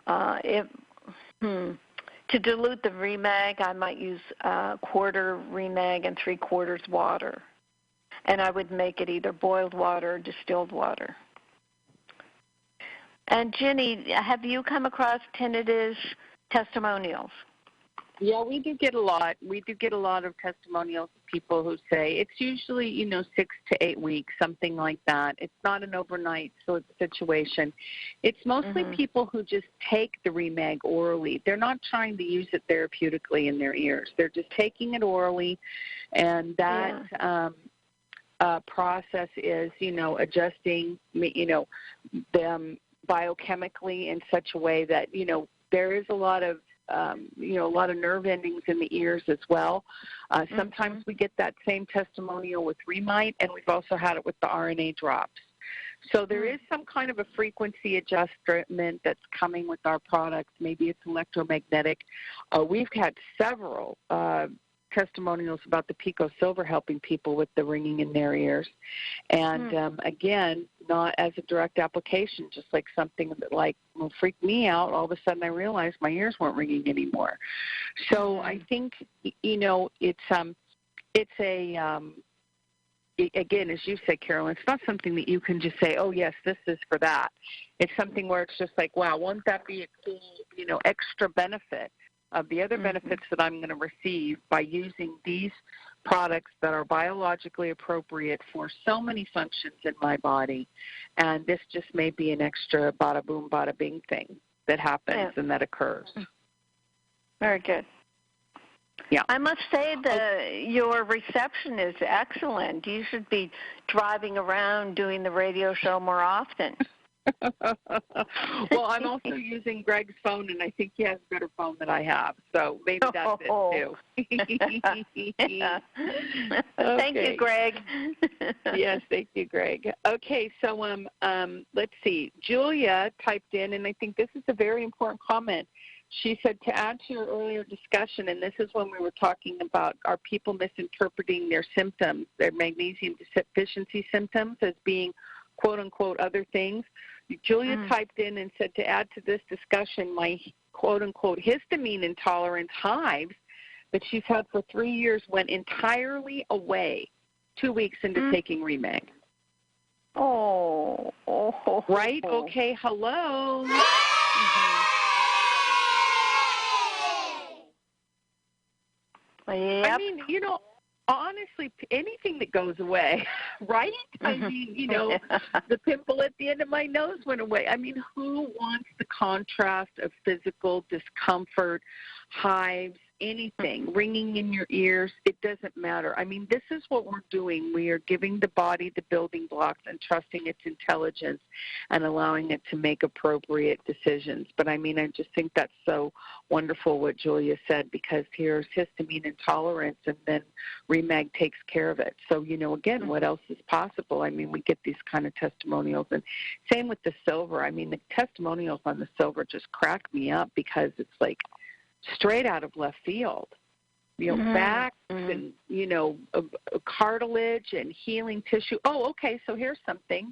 To dilute the ReMag, I might use a quarter ReMag and 3/4 water. And I would make it either boiled water or distilled water. And Ginny, have you come across tinnitus testimonials? Yeah, we do get a lot. We do get a lot of testimonials of people who say it's usually, 6 to 8 weeks, something like that. It's not an overnight sort of situation. It's mostly people who just take the ReMag orally. They're not trying to use it therapeutically in their ears. They're just taking it orally, and that process is, adjusting, them biochemically in such a way that, there is a lot of nerve endings in the ears as well. Sometimes we get that same testimonial with ReMite, and we've also had it with the RNA drops. So there is some kind of a frequency adjustment that's coming with our products. Maybe it's electromagnetic. We've had several testimonials about the Pico Silver helping people with the ringing in their ears. And again, not as a direct application, just like something that freaked me out. All of a sudden I realized my ears weren't ringing anymore. So I think, again, as you said, Carolyn, it's not something that you can just say, oh, yes, this is for that. It's something where it's just like, wow, wouldn't that be a cool, extra benefit of the other benefits that I'm going to receive by using these products that are biologically appropriate for so many functions in my body. And this just may be an extra bada boom, bada bing thing that happens and that occurs. Very good. Yeah. I must say that your reception is excellent. You should be driving around doing the radio show more often. Well, I'm also using Greg's phone, and I think he has a better phone than I have, so maybe that's it, too. Thank you, Greg. Yes, thank you, Greg. Okay, so let's see. Julia typed in, and I think this is a very important comment. She said, to add to your earlier discussion, and this is when we were talking about are people misinterpreting their symptoms, their magnesium deficiency symptoms, as being quote-unquote other things. Julia typed in and said, to add to this discussion, my quote-unquote histamine intolerance hives that she's had for 3 years went entirely away 2 weeks into taking ReMag. Oh. Right? Okay, hello. Yep. I mean, honestly, anything that goes away, right? I mean, the pimple at the end of my nose went away. I mean, who wants the contrast of physical discomfort, hives, anything, ringing in your ears? It doesn't matter. I mean, this is what we're doing. We are giving the body the building blocks and trusting its intelligence and allowing it to make appropriate decisions. But, I mean, I just think that's so wonderful what Julia said, because here's histamine intolerance, and then ReMag takes care of it. So, again, what else is possible? I mean, we get these kind of testimonials. And same with the silver. I mean, the testimonials on the silver just crack me up, because it's like straight out of left field. Backs and, cartilage and healing tissue. Oh, okay, so here's something.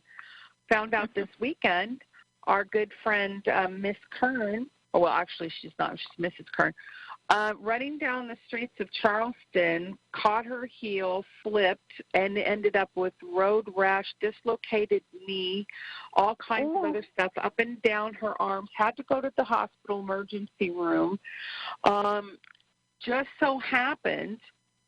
Found out this weekend, our good friend Miss Kern, well, actually she's not, she's Mrs. Kern, running down the streets of Charleston, caught her heel, slipped, and ended up with road rash, dislocated knee, all kinds of other stuff up and down her arms, had to go to the hospital emergency room. Just so happened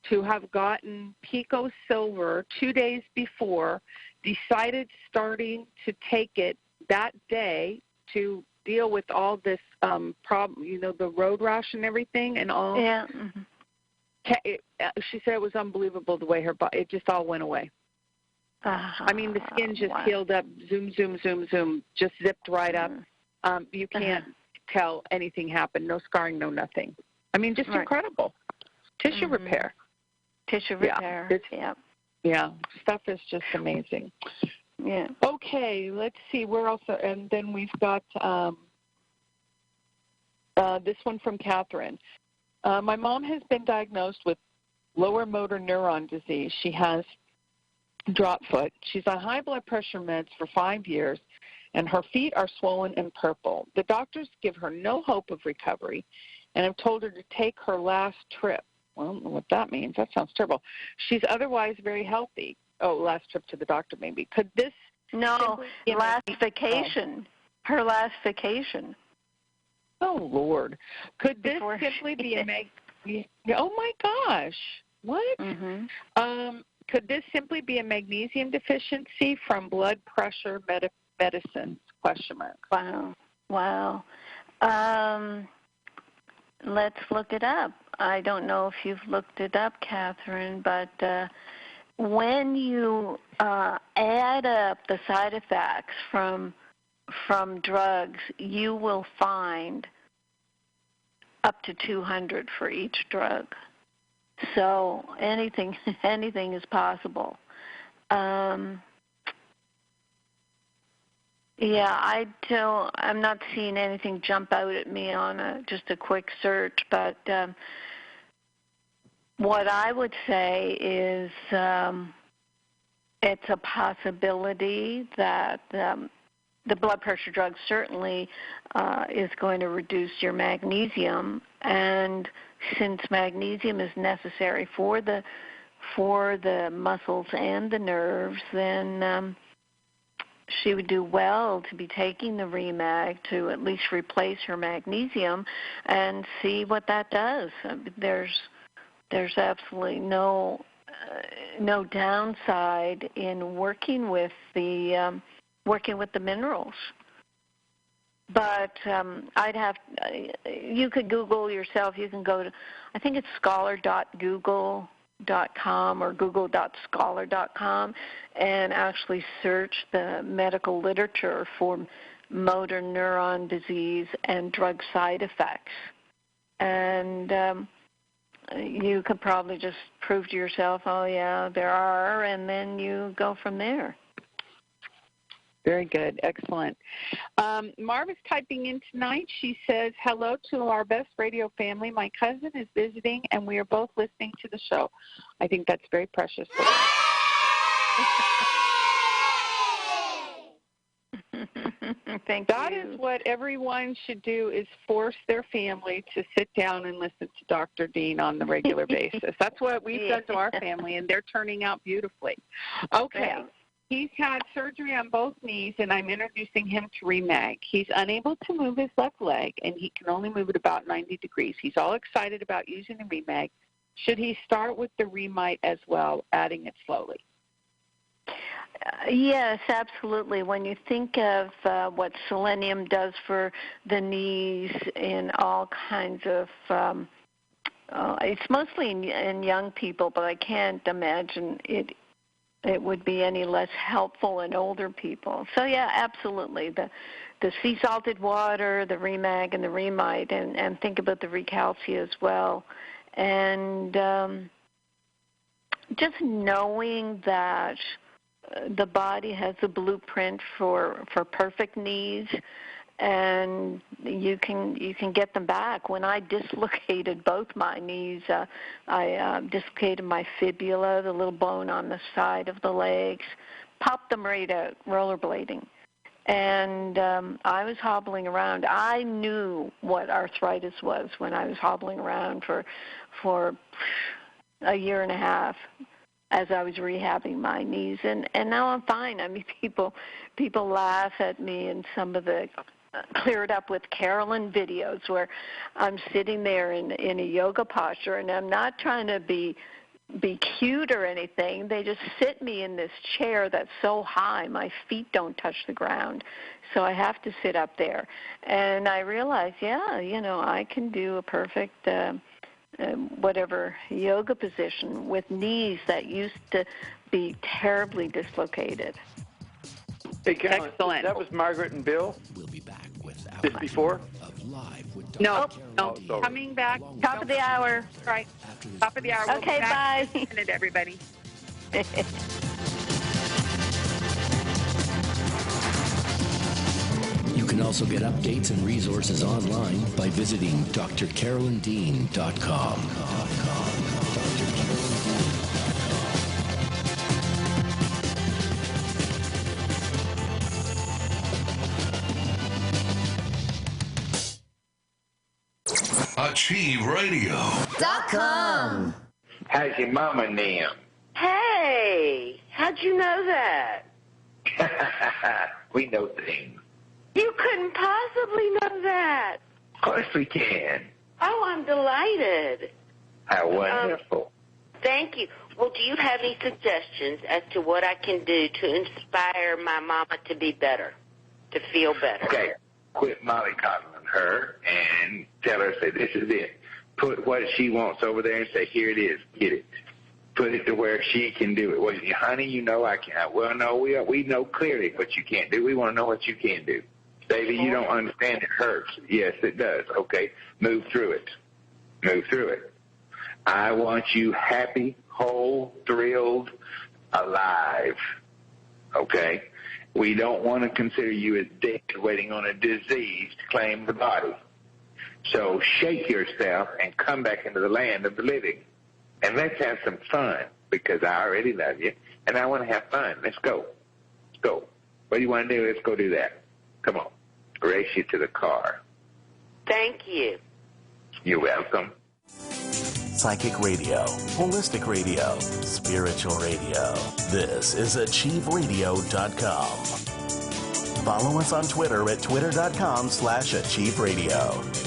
to have gotten Pico Silver 2 days before, decided starting to take it that day to deal with all this problem, the road rash and everything and all. Yeah. She said it was unbelievable the way her body, it just all went away. I mean, the skin just healed up, zoom, zoom, zoom, zoom, just zipped right up. You can't tell anything happened, no scarring, no nothing. I mean, just incredible. Tissue repair. Tissue repair, Yeah, stuff is just amazing. Yeah. Okay, let's see, where else? And then we've got this one from Catherine. My mom has been diagnosed with lower motor neuron disease. She has drop foot. She's on high blood pressure meds for 5 years, and her feet are swollen and purple. The doctors give her no hope of recovery, and have told her to take her last trip. Well, I don't know what that means. That sounds terrible. She's otherwise very healthy. Oh, last trip to the doctor maybe. Could this... No, last vacation. Her last vacation. Oh, Lord. Could this simply be oh, my gosh. What? Could this simply be a magnesium deficiency from blood pressure medicine? Question mark. Wow. Let's look it up. I don't know if you've looked it up, Catherine, but when you add up the side effects from drugs, you will find up to 200 for each drug. So anything is possible. I'm not seeing anything jump out at me on just a quick search, but what I would say is it's a possibility that the blood pressure drug certainly is going to reduce your magnesium, and since magnesium is necessary for the muscles and the nerves, then she would do well to be taking the ReMag to at least replace her magnesium and see what that does. There's absolutely no downside in working with the minerals. But you could Google yourself. You can go to, I think it's scholar.google.com or google.scholar.com and actually search the medical literature for motor neuron disease and drug side effects. And you could probably just prove to yourself, oh, yeah, there are, and then you go from there. Very good. Excellent. Marv is typing in tonight. She says, hello to our best radio family. My cousin is visiting, and we are both listening to the show. I think that's very precious. Thank that you. Is what everyone should do, is force their family to sit down and listen to Dr. Dean on the regular basis. That's what we've done to our family, and they're turning out beautifully. Okay. Yeah. He's had surgery on both knees, and I'm introducing him to ReMag. He's unable to move his left leg, and he can only move it about 90 degrees. He's all excited about using the ReMag, should he start with the ReMag as well, adding it slowly? Yes, absolutely. When you think of what selenium does for the knees in all kinds of, it's mostly in young people, but I can't imagine it would be any less helpful in older people. So yeah, absolutely. The sea salted water, the ReMag and the remedied, and think about the Recalcia as well. And just knowing that the body has a blueprint for perfect knees, and you can get them back. When I dislocated both my knees, I dislocated my fibula, the little bone on the side of the legs, popped them right out, rollerblading. And I was hobbling around. I knew what arthritis was when I was hobbling around for a year and a half as I was rehabbing my knees, and now I'm fine. I mean, people laugh at me in some of the Cleared Up with Carolyn videos where I'm sitting there in a yoga posture, and I'm not trying to be cute or anything. They just sit me in this chair that's so high my feet don't touch the ground, so I have to sit up there. And I realized, I can do a perfect whatever yoga position with knees that used to be terribly dislocated. Hey, Carolyn, Excellent. That was Margaret and Bill. We'll be back with This before? of Live with No, sorry. coming back. Top of the hour. Right, top of the hour. Okay, we'll be back bye. in a minute, everybody. You can also get updates and resources online by visiting drcarolyndean.com. AchieveRadio.com. How's your mama now? Hey, how'd you know that? We know things. You couldn't possibly know that. Of course we can. Oh, I'm delighted. How wonderful. Thank you. Well, do you have any suggestions as to what I can do to inspire my mama to be better, to feel better? Okay, quit mollycoddling her and tell her, say, this is it. Put what she wants over there and say, here it is, get it. Put it to where she can do it. Well, honey, you know I can't. Well, no, we know clearly what you can't do. We want to know what you can do. Baby, you don't understand. It hurts. Yes, it does. Okay, move through it. Move through it. I want you happy, whole, thrilled, alive. Okay? We don't want to consider you as dead, waiting on a disease to claim the body. So shake yourself and come back into the land of the living. And let's have some fun, because I already love you, and I want to have fun. Let's go. Let's go. What do you want to do? Let's go do that. Come on. Race you to the car. Thank you. You're welcome. Psychic radio, holistic radio, spiritual radio. This is AchieveRadio.com. Follow us on Twitter at twitter.com/AchieveRadio.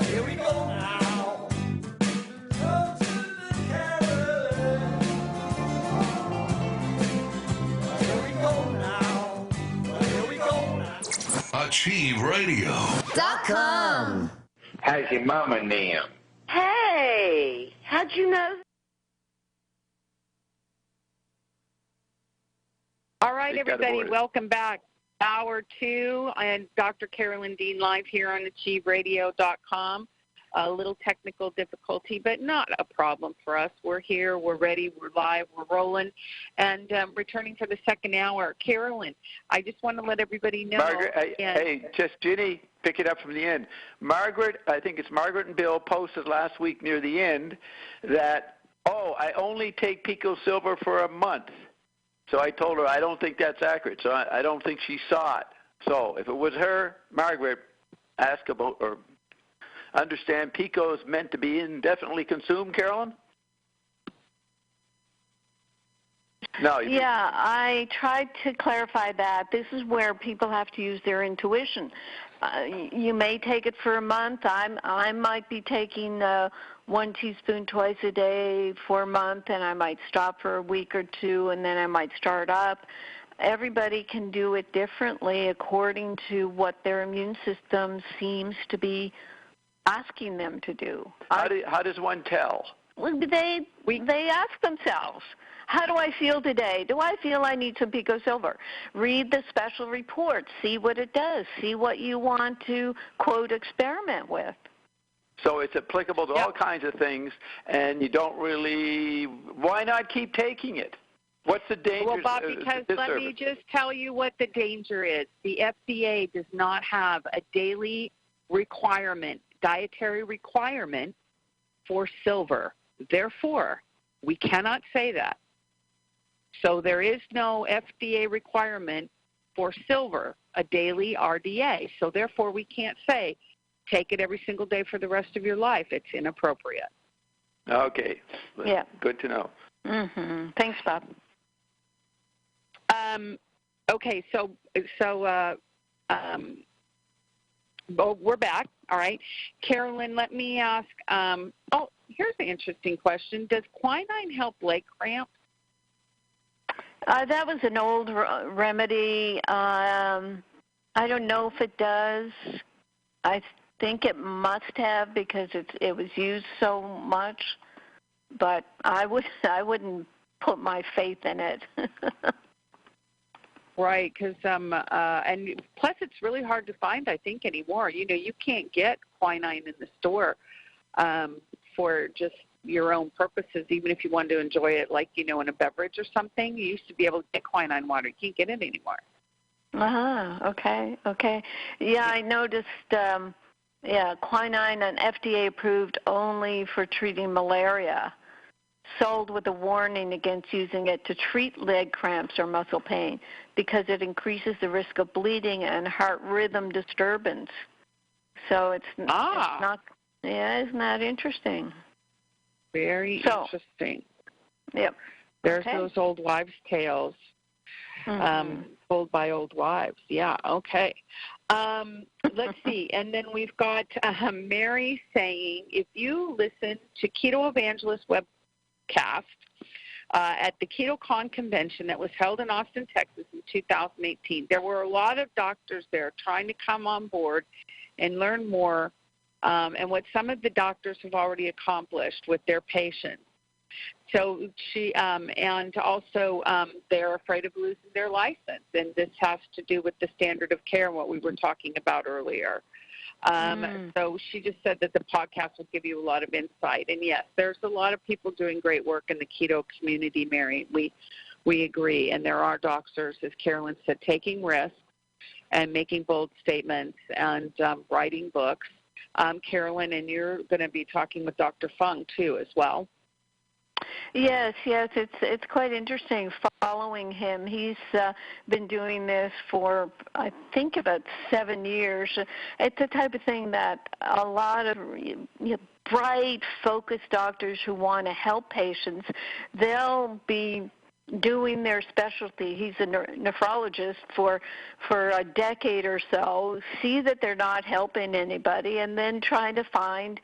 Here we go now. Go to the Carolyn. Here we go now. Here we go now. AchieveRadio.com. How's your mama now? Hey, how'd you know? All right, They got everybody, aborted. welcome back. Hour 2, and Dr. Carolyn Dean live here on AchieveRadio.com. A little technical difficulty, but not a problem for us. We're here, we're ready, we're live, we're rolling, and returning for the second hour. Carolyn, I just want to let everybody know. Margaret, hey, just Ginny, pick it up from the end. Margaret, I think it's Margaret and Bill posted last week near the end that, I only take Pico Silver for a month. So I told her I don't think that's accurate. So I don't think she saw it. So if it was her, Margaret, ask about or understand Pico is meant to be indefinitely consumed, Carolyn? No. Yeah, I tried to clarify that. This is where people have to use their intuition. You may take it for a month. I might be taking 1 teaspoon twice a day for a month, and I might stop for a week or two, and then I might start up. Everybody can do it differently according to what their immune system seems to be asking them to do. How does one tell? They ask themselves, how do I feel today? Do I feel I need some Pico Silver? Read the special report. See what it does. See what you want to, quote, experiment with. So it's applicable to all kinds of things, and you don't really, why not keep taking it? What's the danger? Well, Bob, because let me just tell you what the danger is. The FDA does not have a daily requirement, dietary requirement for silver. Therefore, we cannot say that. So there is no FDA requirement for silver, a daily RDA. So therefore, we can't say take it every single day for the rest of your life. It's inappropriate. Okay. Yeah. Good to know. Mm-hmm. Thanks, Bob. Okay, so we're back. All right. Carolyn, let me ask, here's an interesting question. Does quinine help leg cramps? That was an old remedy. I don't know if it does. I think it must have because it was used so much, but I wouldn't put my faith in it. Right, because and plus it's really hard to find, I think, anymore. You know, you can't get quinine in the store for just your own purposes, even if you wanted to enjoy it, like, you know, in a beverage or something. You used to be able to get quinine water. You can't get it anymore. Okay. Yeah, I noticed, quinine and FDA approved only for treating malaria, sold with a warning against using it to treat leg cramps or muscle pain because it increases the risk of bleeding and heart rhythm disturbance. So it's not, isn't that interesting? Very interesting. Yep. There's those old wives' tales told by old wives. Yeah, okay. Let's see. And then we've got Mary saying, if you listen to Keto Evangelist webcast at the KetoCon convention that was held in Austin, Texas in 2018, there were a lot of doctors there trying to come on board and learn more and what some of the doctors have already accomplished with their patients. So she, and also they're afraid of losing their license, and this has to do with the standard of care and what we were talking about earlier. So she just said that the podcast will give you a lot of insight. And yes, there's a lot of people doing great work in the keto community, Mary. We agree. And there are doctors, as Carolyn said, taking risks and making bold statements and writing books. Carolyn, and you're going to be talking with Dr. Fung, too, as well. Yes, it's quite interesting following him. He's been doing this for, I think, about 7 years. It's the type of thing that a lot of bright, focused doctors who want to help patients, they'll be doing their specialty. He's a nephrologist for a decade or so, see that they're not helping anybody, and then try to find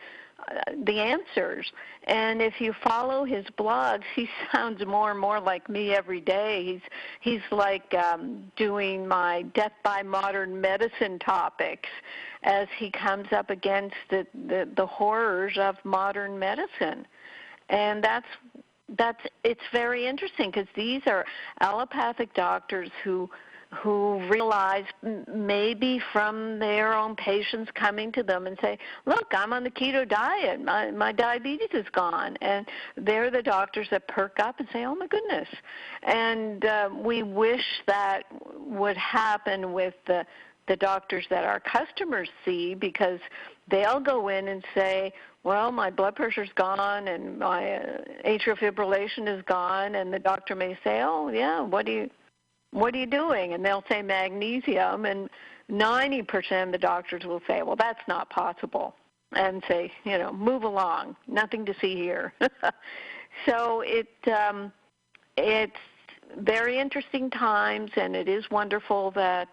the answers. And if you follow his blogs, he sounds more and more like me every day. He's like doing my death by modern medicine topics as he comes up against the horrors of modern medicine. And it's very interesting because these are allopathic doctors who realize maybe from their own patients coming to them and say, look, I'm on the keto diet. My diabetes is gone. And they're the doctors that perk up and say, oh, my goodness. And we wish that would happen with the doctors that our customers see, because they'll go in and say, well, my blood pressure's gone and my atrial fibrillation is gone. And the doctor may say, oh, yeah, what are you doing? And they'll say magnesium, and 90% of the doctors will say, well, that's not possible, and say, move along, nothing to see here. So it's very interesting times, and it is wonderful that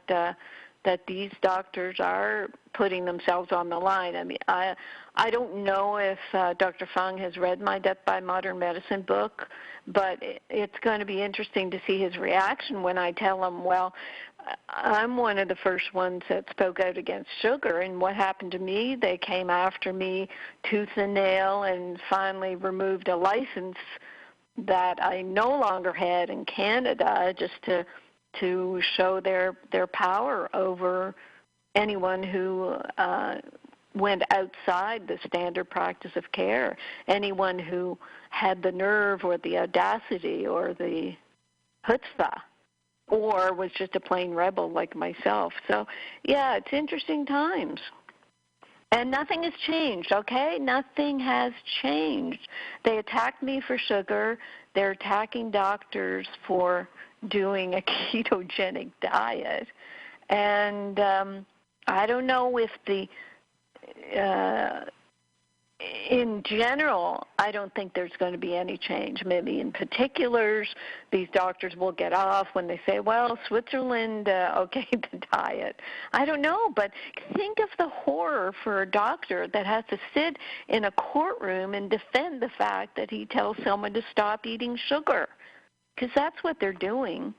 these doctors are putting themselves on the line. I mean, I don't know if Dr. Fung has read my Death by Modern Medicine book, but it's going to be interesting to see his reaction when I tell him, well, I'm one of the first ones that spoke out against sugar, and what happened to me, they came after me tooth and nail and finally removed a license that I no longer had in Canada just to show their power over anyone who went outside the standard practice of care, anyone who had the nerve or the audacity or the chutzpah, or was just a plain rebel like myself. So, yeah, it's interesting times. And nothing has changed, okay? Nothing has changed. They attacked me for sugar. They're attacking doctors for doing a ketogenic diet. And I don't know if in general, I don't think there's going to be any change. Maybe in particulars, these doctors will get off when they say, well, Switzerland, okay, the diet. I don't know, but think of the horror for a doctor that has to sit in a courtroom and defend the fact that he tells someone to stop eating sugar, because that's what they're doing.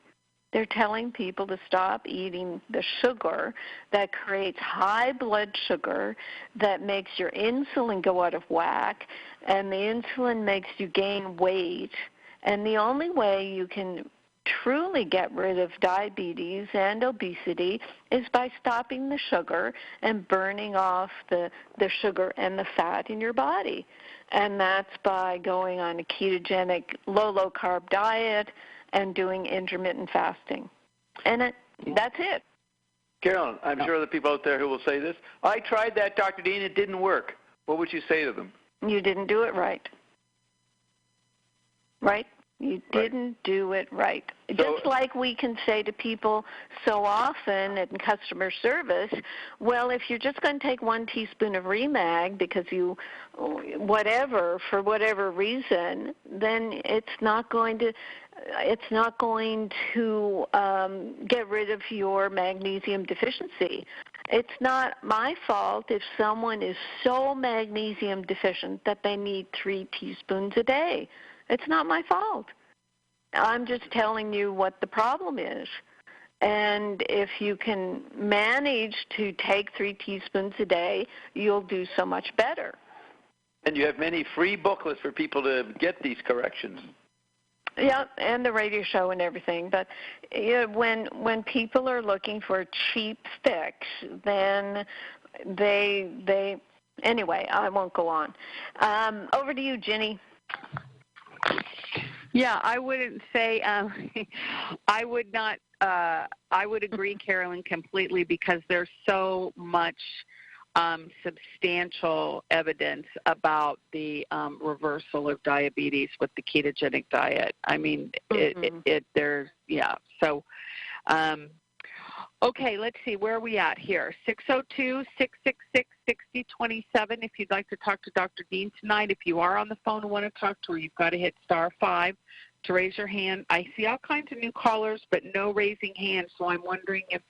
They're telling people to stop eating the sugar that creates high blood sugar, that makes your insulin go out of whack, and the insulin makes you gain weight. And the only way you can truly get rid of diabetes and obesity is by stopping the sugar and burning off the sugar and the fat in your body. And that's by going on a ketogenic, low-carb diet and doing intermittent fasting. And that's it. Carolyn, I'm sure there are people out there who will say this. I tried that, Dr. Dean. It didn't work. What would you say to them? You didn't do it right. Right? You didn't do it right. So, just like we can say to people so often in customer service, well, if you're just going to take 1 teaspoon of ReMag because you, for whatever reason, then it's not going to get rid of your magnesium deficiency. It's not my fault if someone is so magnesium deficient that they need 3 teaspoons a day. It's not my fault. I'm just telling you what the problem is. And if you can manage to take 3 teaspoons a day, you'll do so much better. And you have many free booklets for people to get these corrections. Yeah, and the radio show and everything. But when people are looking for a cheap fix, then they anyway, I won't go on. Over to you, Ginny. Yeah, I wouldn't say I would not. I would agree, Carolyn, completely, because there's so much substantial evidence about the reversal of diabetes with the ketogenic diet. I mean, there's, yeah. So, okay, let's see. Where are we at here? 602-666-6027 if you'd like to talk to Dr. Dean tonight. If you are on the phone and want to talk to her, you've got to hit *5 to raise your hand. I see all kinds of new callers, but no raising hands, so I'm wondering if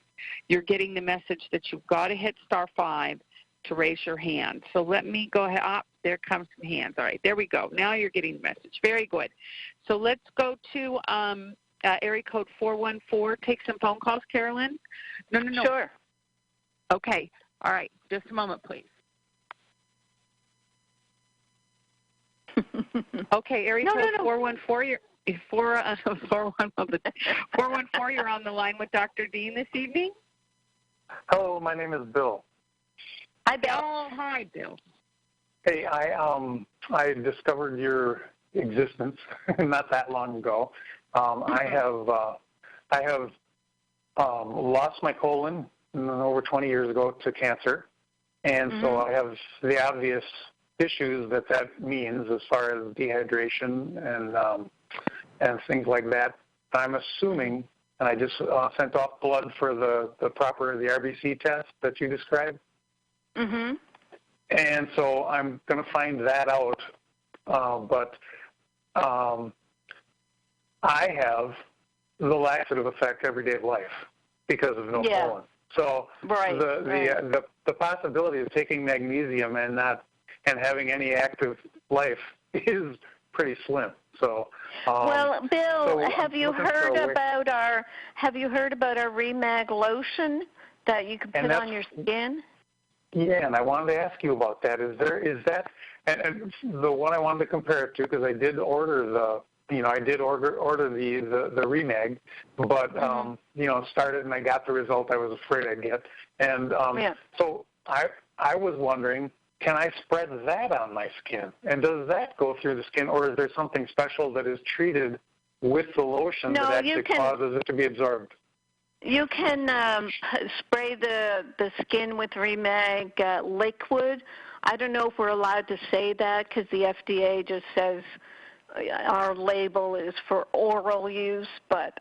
you're getting the message that you've got to hit *5 to raise your hand. So let me go ahead. There comes some hands. All right, there we go. Now you're getting the message. Very good. So let's go to area code 414. Take some phone calls, Carolyn. No. Sure. Okay. All right. Just a moment, please. Okay, area code 414. 414. You're on the line with Dr. Dean this evening. Hello, my name is Bill. Hi, Bill. Oh, hi, Bill. Hey, I discovered your existence not that long ago. I have lost my colon over 20 years ago to cancer, and so I have the obvious issues that means as far as dehydration and things like that. I'm assuming, and I just sent off blood for the RBC test that you described. Mm-hmm. And so I'm going to find that out. But I have the laxative effect everyday of life because of no colon. So the possibility of taking magnesium and having any active life is pretty slim. So well, Bill, have you heard about our ReMag lotion that you can put on your skin? Yeah, and I wanted to ask you about that. Is that and the one I wanted to compare it to, because I did order the ReMag, but started and I got the result I was afraid I'd get, and so I was wondering, can I spread that on my skin, and does that go through the skin, or is there something special that is treated with the lotion that actually causes it to be absorbed? You can spray the skin with ReMag liquid. I don't know if we're allowed to say that because the FDA just says our label is for oral use, but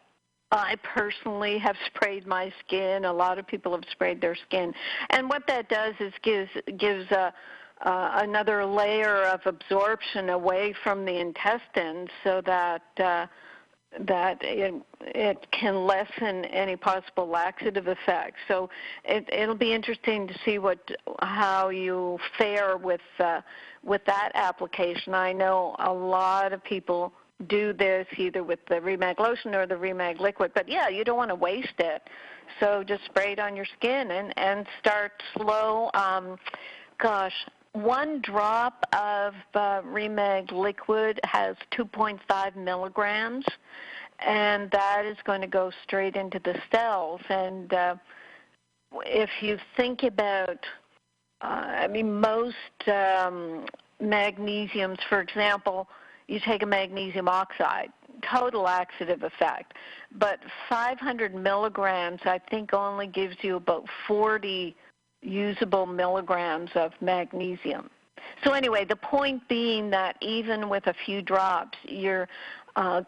I personally have sprayed my skin. A lot of people have sprayed their skin. And what that does is gives another layer of absorption away from the intestines so that it can lessen any possible laxative effects. So it'll be interesting to see how you fare with that application. I know a lot of people do this either with the ReMag lotion or the ReMag liquid, but you don't want to waste it. So just spray it on your skin and start slow. 1 drop of ReMag liquid has 2.5 milligrams, and that is going to go straight into the cells. And if you think about, most magnesiums, for example, you take a magnesium oxide, total laxative effect, but 500 milligrams I think only gives you about 40 usable milligrams of magnesium. So anyway, the point being that even with a few drops, you're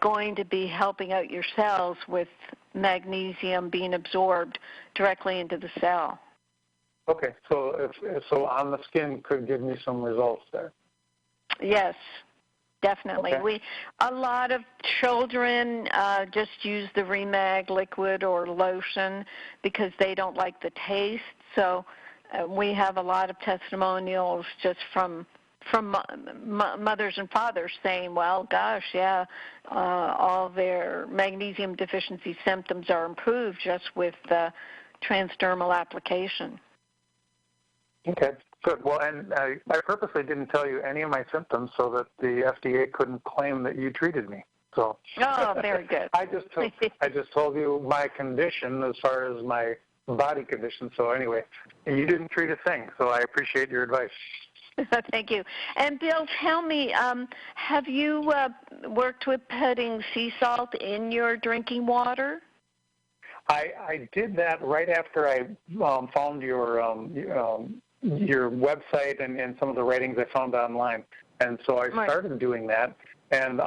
going to be helping out your cells with magnesium being absorbed directly into the cell. Okay, so on the skin could give me some results there. Yes, definitely. Okay. A lot of children just use the ReMag liquid or lotion because they don't like the taste. So we have a lot of testimonials just from mothers and fathers saying, well, gosh, all their magnesium deficiency symptoms are improved just with transdermal application. Okay, good. Well, and I purposely didn't tell you any of my symptoms so that the FDA couldn't claim that you treated me. So. Oh, very good. I just told you my condition as far as my body condition. So anyway, you didn't treat a thing. So I appreciate your advice. Thank you. And Bill, tell me, have you worked with putting sea salt in your drinking water? I did that right after I found your website and some of the writings I found online, and so I started doing that. And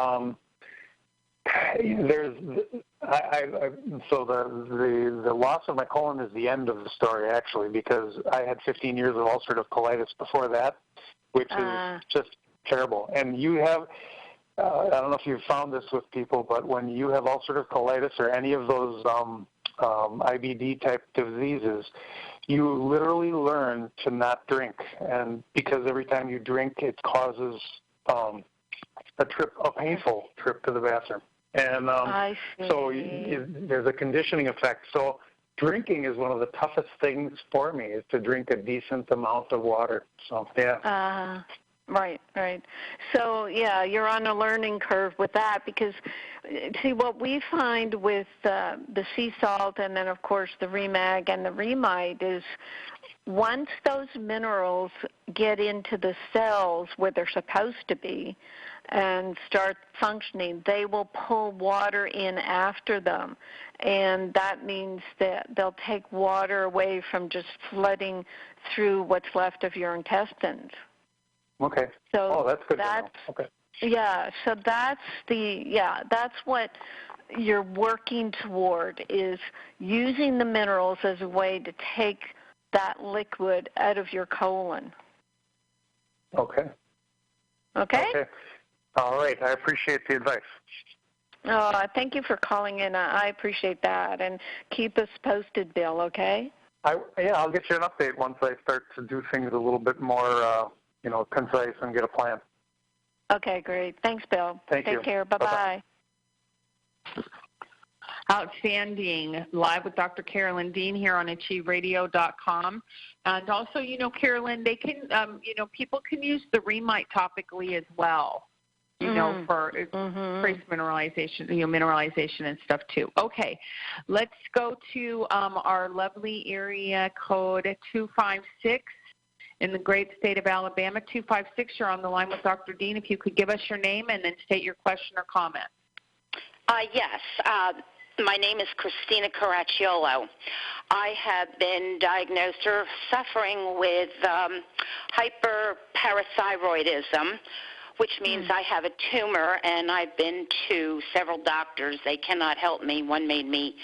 so the loss of my colon is the end of the story, actually, because I had 15 years of ulcerative colitis before that, which is just terrible. And you have, I don't know if you've found this with people, but when you have ulcerative colitis or any of those IBD type diseases, you literally learn to not drink, and because every time you drink, it causes a painful trip to the bathroom. And so there's a conditioning effect. So drinking is one of the toughest things for me, is to drink a decent amount of water. So, yeah. Right. So, you're on a learning curve with that because, see, what we find with the sea salt and then, of course, the ReMag and the remedied is once those minerals get into the cells where they're supposed to be and start functioning, they will pull water in after them. And that means that they'll take water away from just flooding through what's left of your intestines. Okay. So that's good to know. Okay. Yeah, so that's what you're working toward, is using the minerals as a way to take that liquid out of your colon. Okay. Okay? Okay. All right. I appreciate the advice. Thank you for calling in. I appreciate that. And keep us posted, Bill, okay? I'll get you an update once I start to do things a little bit more, concise and get a plan. Okay, great. Thanks, Bill. Thank you. Take care. Bye-bye. Outstanding. Live with Dr. Carolyn Dean here on achieveradio.com. And also, Carolyn, they can, people can use the ReMag topically as well, for trace mineralization, mineralization and stuff too. Okay, let's go to our lovely area code 256 in the great state of Alabama. 256, you're on the line with Dr. Dean. If you could give us your name and then state your question or comment. Yes. My name is Christina Caracciolo. I have been diagnosed or suffering with hyperparathyroidism, which means I have a tumor, and I've been to several doctors. They cannot help me. One made me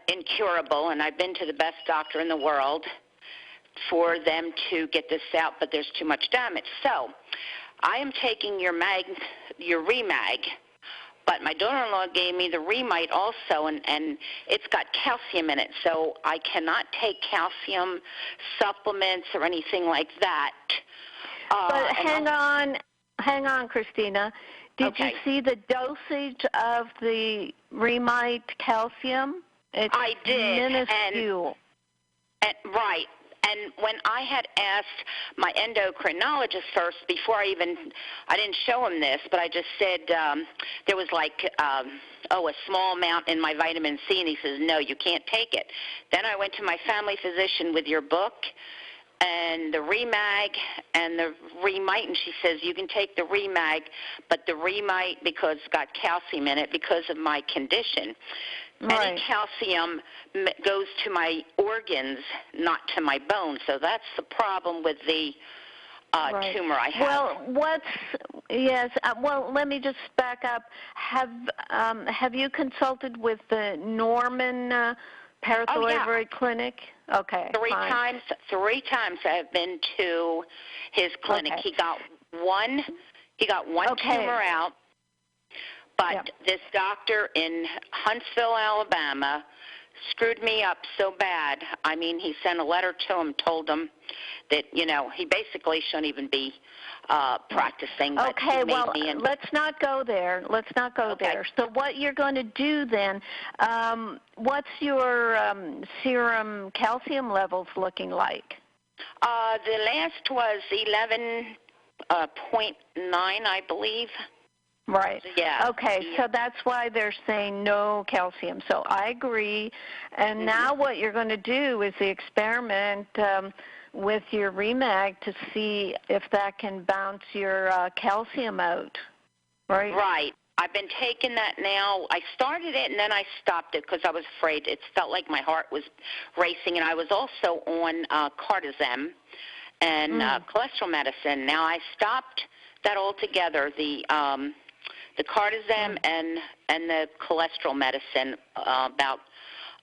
incurable, and I've been to the best doctor in the world for them to get this out, but there's too much damage. So I am taking your ReMag, but my daughter-in-law gave me the remedied also, and it's got calcium in it, so I cannot take calcium supplements or anything like that. But hang on, Christina. Did you see the dosage of the remedied calcium? It's I did. Minuscule. Right. And when I had asked my endocrinologist first, before I didn't show him this, but I just said there was a small amount in my vitamin C, and he says, no, you can't take it. Then I went to my family physician with your book and the ReMag and the remite, and she says, you can take the ReMag, but the remite, because it's got calcium in it because of my condition. Right. Any calcium goes to my organs, not to my bones. So that's the problem with the tumor I have. Well, let me just back up. Have you consulted with the Norman Parathyroid Clinic? Okay. Three times I have been to his clinic. Okay. He got one tumor out. But this doctor in Huntsville, Alabama, screwed me up so bad. I mean, he sent a letter to him, told him that, he basically shouldn't even be practicing. Okay, let's not go there. There. So what you're going to do then, what's your serum calcium levels looking like? The last was 11.9, I believe. Right. Yeah. Okay, so that's why they're saying no calcium. So I agree. And now what you're going to do is the experiment with your ReMag to see if that can bounce your calcium out. Right? Right. I've been taking that now. I started it and then I stopped it because I was afraid. It felt like my heart was racing. And I was also on Cardiovascular and cholesterol medicine. Now I stopped that altogether. The Cardiovascular and the cholesterol medicine about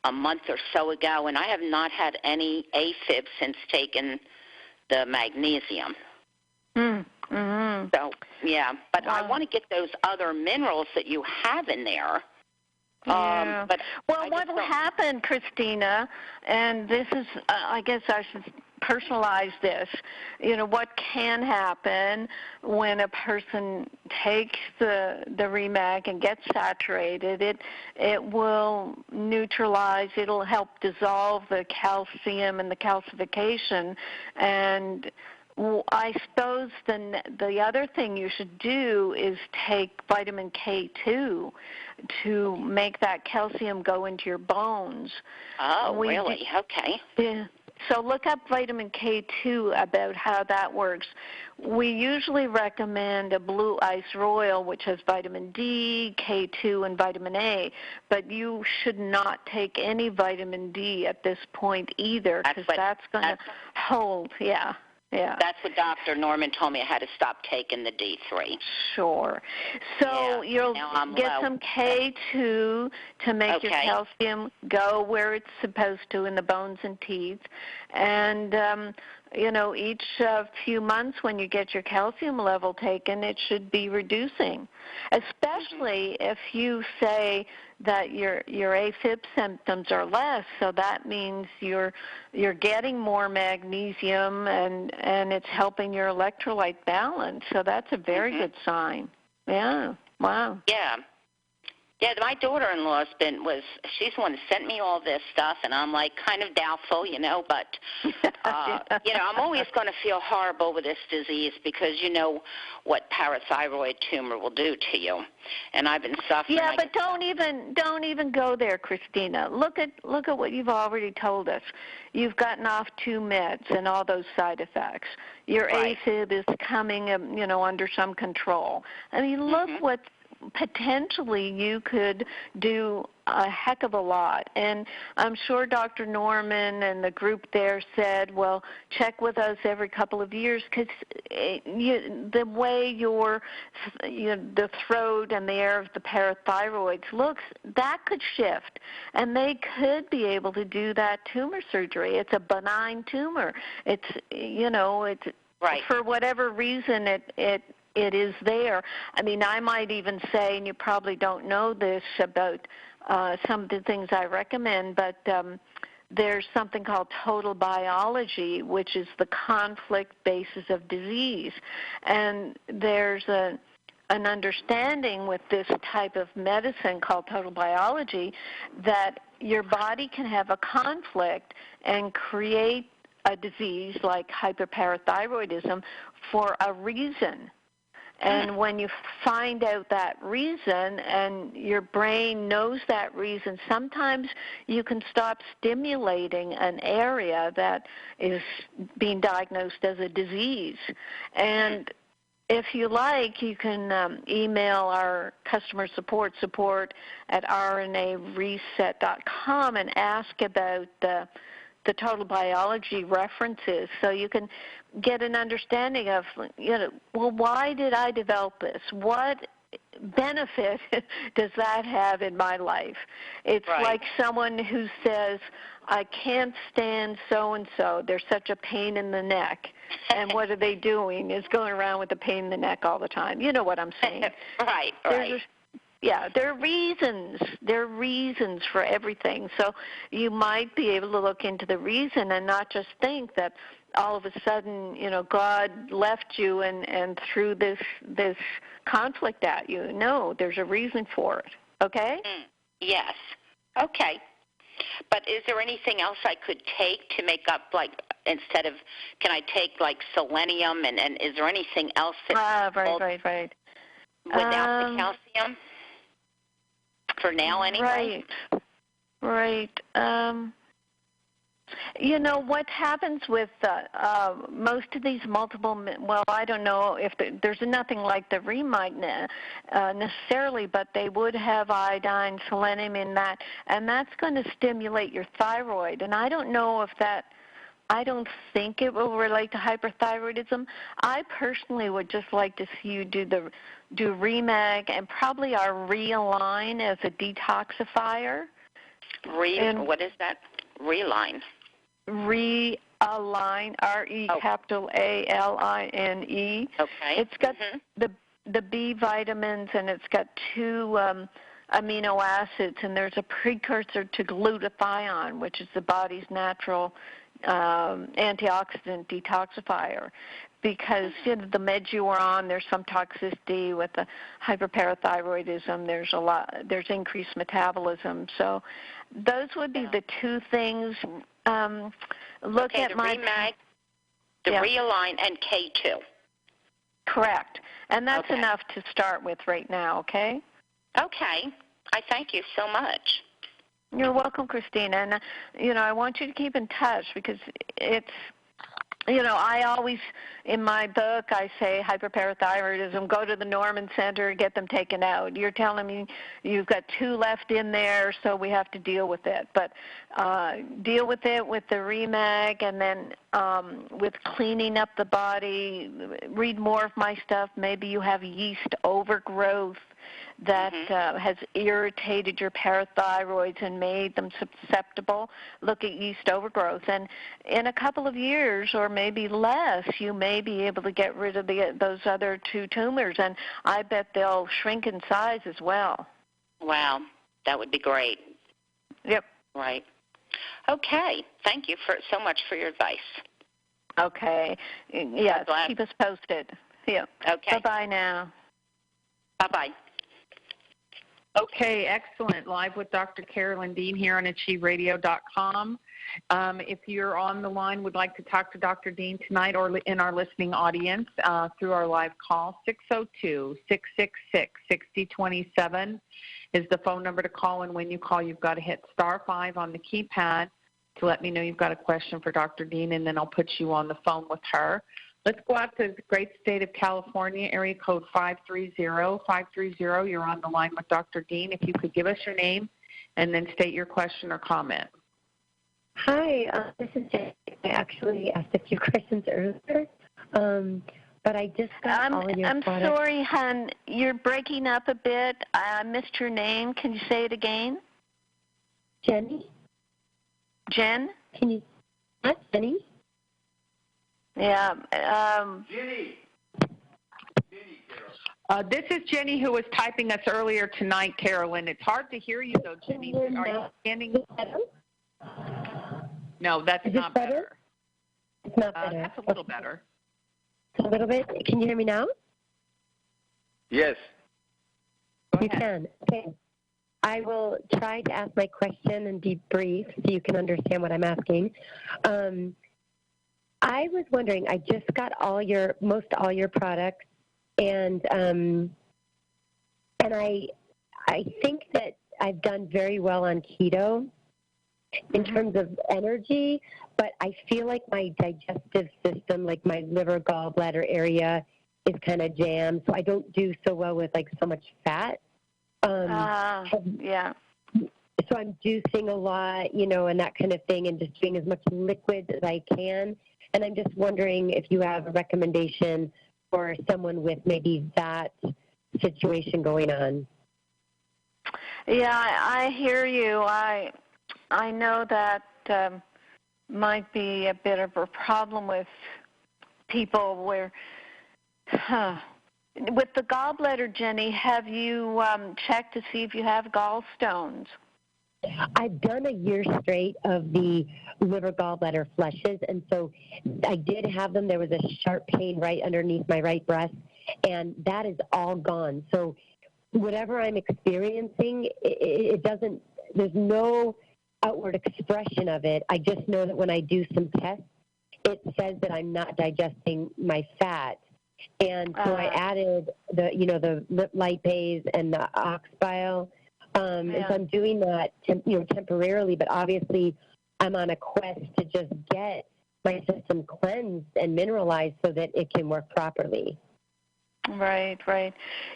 a month or so ago, and I have not had any AFib since taking the magnesium. So, but I want to get those other minerals that you have in there. But what will happen, Christina, and this is, I guess I should personalize this, what can happen when a person takes the ReMag and gets saturated, it will neutralize, it'll help dissolve the calcium and the calcification, and I suppose the other thing you should do is take vitamin K2 to make that calcium go into your bones. Oh, really? Okay. Yeah. So look up vitamin K2 about how that works. We usually recommend a blue ice royal, which has vitamin D, K2, and vitamin A, but you should not take any vitamin D at this point either, because that's going to hold, Yeah. That's what Dr. Norman told me. I had to stop taking the D3. Sure. So you'll get some K2 to make your calcium go where it's supposed to in the bones and teeth. And each few months when you get your calcium level taken, it should be reducing, especially if you say that your AFib symptoms are less. So that means you're getting more magnesium and it's helping your electrolyte balance. So that's a very good sign. Yeah. Wow. Yeah. Yeah, my daughter-in-law's she's the one that sent me all this stuff, and I'm like kind of doubtful, but, I'm always going to feel horrible with this disease because you know what parathyroid tumor will do to you, and I've been suffering. Yeah, but don't even go there, Christina. Look at what you've already told us. You've gotten off 2 meds and all those side effects. Your AFib is coming, under some control. I mean, look what potentially you could do a heck of a lot. And I'm sure Dr. Norman and the group there said, well, check with us every couple of years because the way the throat and the air of the parathyroids looks, that could shift. And they could be able to do that tumor surgery. It's a benign tumor. It's, for whatever reason it is there. I mean, I might even say, and you probably don't know this about some of the things I recommend, but there's something called total biology, which is the conflict basis of disease. And there's an understanding with this type of medicine called total biology that your body can have a conflict and create a disease like hyperparathyroidism for a reason. And when you find out that reason and your brain knows that reason, sometimes you can stop stimulating an area that is being diagnosed as a disease. And if you like, you can email our customer support at rnareset.com and ask about the total biology references, so you can get an understanding of, well, why did I develop this? What benefit does that have in my life? It's like someone who says, I can't stand so-and-so. They're such a pain in the neck. And what are they doing is going around with a pain in the neck all the time. You know what I'm saying. Right. Yeah, there are reasons. There are reasons for everything. So you might be able to look into the reason and not just think that all of a sudden, God left you and threw this conflict at you. No, there's a reason for it. Okay? Yes. Okay. But is there anything else I could take to make up, instead of, can I take, selenium, and is there anything else that... Right. Without the calcium? For now, anyway? Right. What happens with most of these I don't know if there's nothing like the ReMag necessarily, but they would have iodine, selenium in that, and that's going to stimulate your thyroid. And I don't know if I don't think it will relate to hyperthyroidism. I personally would just like to see you do ReMag and probably our Realign as a detoxifier. What is that? Realign. Realign, ReAline. Okay. It's got the B vitamins, and it's got 2 amino acids, and there's a precursor to glutathione, which is the body's natural antioxidant detoxifier. Because the meds you were on, there's some toxicity with the hyperparathyroidism. There's increased metabolism. So those would be the 2 things. Look at the ReMag, the Realign, and K2. Correct. And that's enough to start with right now, okay? Okay. I thank you so much. You're welcome, Christina. And, I want you to keep in touch because it's, I always, in my book, I say hyperparathyroidism, go to the Norman Center, get them taken out. You're telling me you've got 2 left in there, so we have to deal with it. But deal with it with the ReMag, and then with cleaning up the body, read more of my stuff. Maybe you have yeast overgrowth. that has irritated your parathyroids and made them susceptible. Look at yeast overgrowth. And in a couple of years or maybe less, you may be able to get rid of those other 2 tumors. And I bet they'll shrink in size as well. Wow. That would be great. Yep. Right. Okay. Thank you so much for your advice. Okay. Yes, keep us posted. Yeah. Okay. Bye-bye now. Bye-bye. Okay, excellent. Live with Dr. Carolyn Dean here on achieveradio.com. If you're on the line, would like to talk to Dr. Dean tonight or in our listening audience through our live call, 602-666-6027 is the phone number to call. And when you call, you've got to hit *5 on the keypad to let me know you've got a question for Dr. Dean, and then I'll put you on the phone with her. Let's go out to the great state of California, area code 530. 530, you're on the line with Dr. Dean. If you could give us your name and then state your question or comment. Hi, this is Jane. I actually asked a few questions earlier, but I just got all of your products. I'm sorry, hon. You're breaking up a bit. I missed your name. Can you say it again? Jenny. Jen? Can you? What, Jenny? Yeah. Jenny. This is Jenny, who was typing us earlier tonight, Carolyn. It's hard to hear you, though, Jenny. Are you standing? No, that's not better. It's not better. That's a little better. A little bit? Can you hear me now? Yes. You can. Okay. I will try to ask my question and be brief so you can understand what I'm asking. I was wondering, I just got most all your products, and I think that I've done very well on keto in terms of energy, but I feel like my digestive system, like my liver, gallbladder area, is kind of jammed, so I don't do so well with like so much fat. Yeah. So I'm juicing a lot, and that kind of thing, and just doing as much liquid as I can. And I'm just wondering if you have a recommendation for someone with maybe that situation going on. Yeah, I hear you. I know that might be a bit of a problem with people where, with the gallbladder, Jenny, have you checked to see if you have gallstones? I've done a year straight of the liver gallbladder flushes, and so I did have them. There was a sharp pain right underneath my right breast, and that is all gone. So whatever I'm experiencing, it doesn't, there's no outward expression of it. I just know that when I do some tests, it says that I'm not digesting my fat. And so I added the lip lipase and the ox bile. And so I'm doing that, temporarily, but obviously I'm on a quest to just get my system cleansed and mineralized so that it can work properly. Right.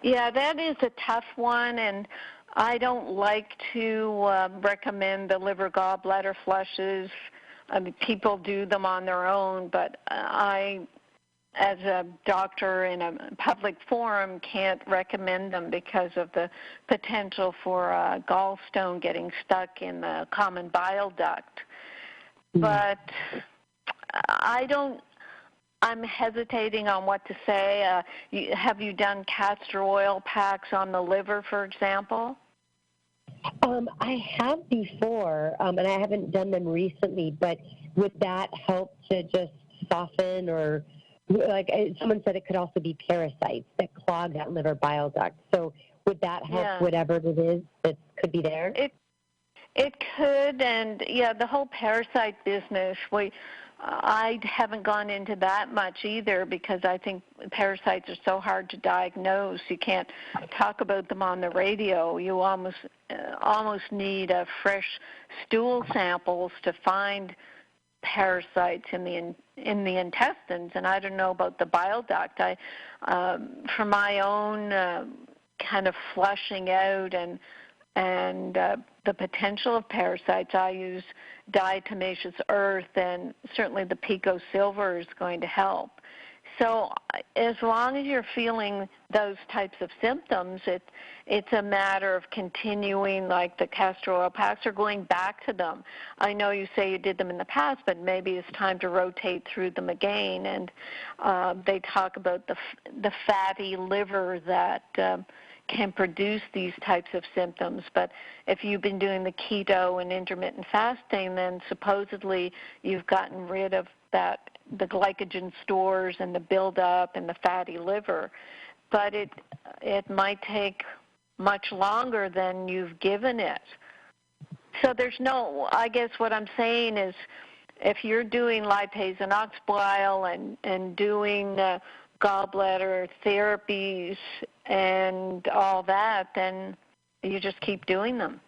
Yeah, that is a tough one, and I don't like to recommend the liver gallbladder flushes. I mean, people do them on their own, but I, as a doctor in a public forum, can't recommend them because of the potential for a gallstone getting stuck in the common bile duct. But I'm hesitating on what to say. Have you done castor oil packs on the liver, for example? I have before, and I haven't done them recently, but would that help to just soften, or like someone said it could also be parasites that clog that liver bile duct. So would that help whatever it is that could be there? It could, and the whole parasite business, I haven't gone into that much either because I think parasites are so hard to diagnose. You can't talk about them on the radio. You almost need a fresh stool samples to find parasites in the intestines, and I don't know about the bile duct. For my own kind of flushing out and the potential of parasites, I use diatomaceous earth, and certainly the Pico Silver is going to help. So as long as you're feeling those types of symptoms, it's a matter of continuing, like the castor oil packs, or going back to them. I know you say you did them in the past, but maybe it's time to rotate through them again. And they talk about the fatty liver that can produce these types of symptoms. But if you've been doing the keto and intermittent fasting, then supposedly you've gotten rid of that, the glycogen stores and the buildup and the fatty liver. But it might take much longer than you've given it. So there's no, I guess what I'm saying is, if you're doing lipase and ox bile and doing gallbladder therapies and all that, then you just keep doing them.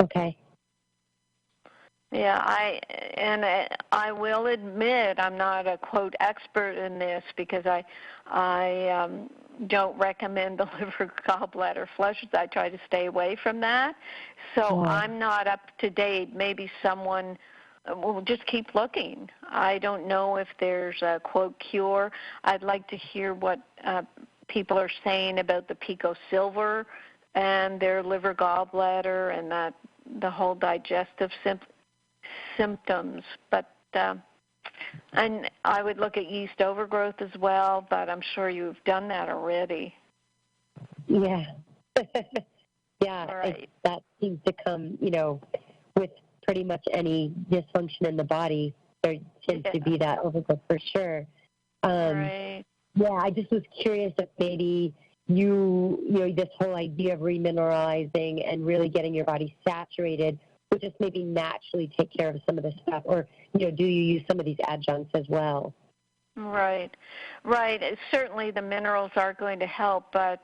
Okay. Yeah, I will admit I'm not a, quote, expert in this, because I don't recommend the liver gallbladder flushes. I try to stay away from that. So I'm not up to date. Maybe someone will just keep looking. I don't know if there's a, quote, cure. I'd like to hear what people are saying about the Pico Silver and their liver gallbladder and that the whole digestive symptoms. But and I would look at yeast overgrowth as well, but I'm sure you've done that already. Yeah. Yeah, right. That seems to come, with pretty much any dysfunction in the body. There tends to be that overgrowth for sure. Right. Yeah, I just was curious if maybe this whole idea of remineralizing and really getting your body saturated would just maybe naturally take care of some of this stuff, or do you use some of these adjuncts as well? Right. Certainly the minerals are going to help, but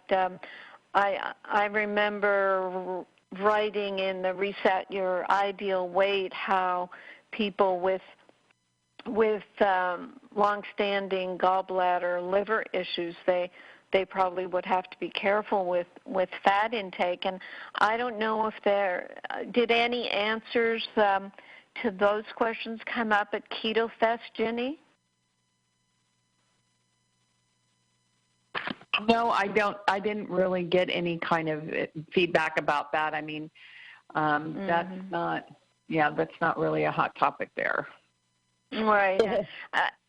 I remember writing in the Reset Your Ideal Weight how people with long-standing gallbladder liver issues, they probably would have to be careful with fat intake. And I don't know if did any answers to those questions come up at Keto Fest, Jenny? No, I don't. I didn't really get any kind of feedback about that. I mean, that's not really a hot topic there. Right.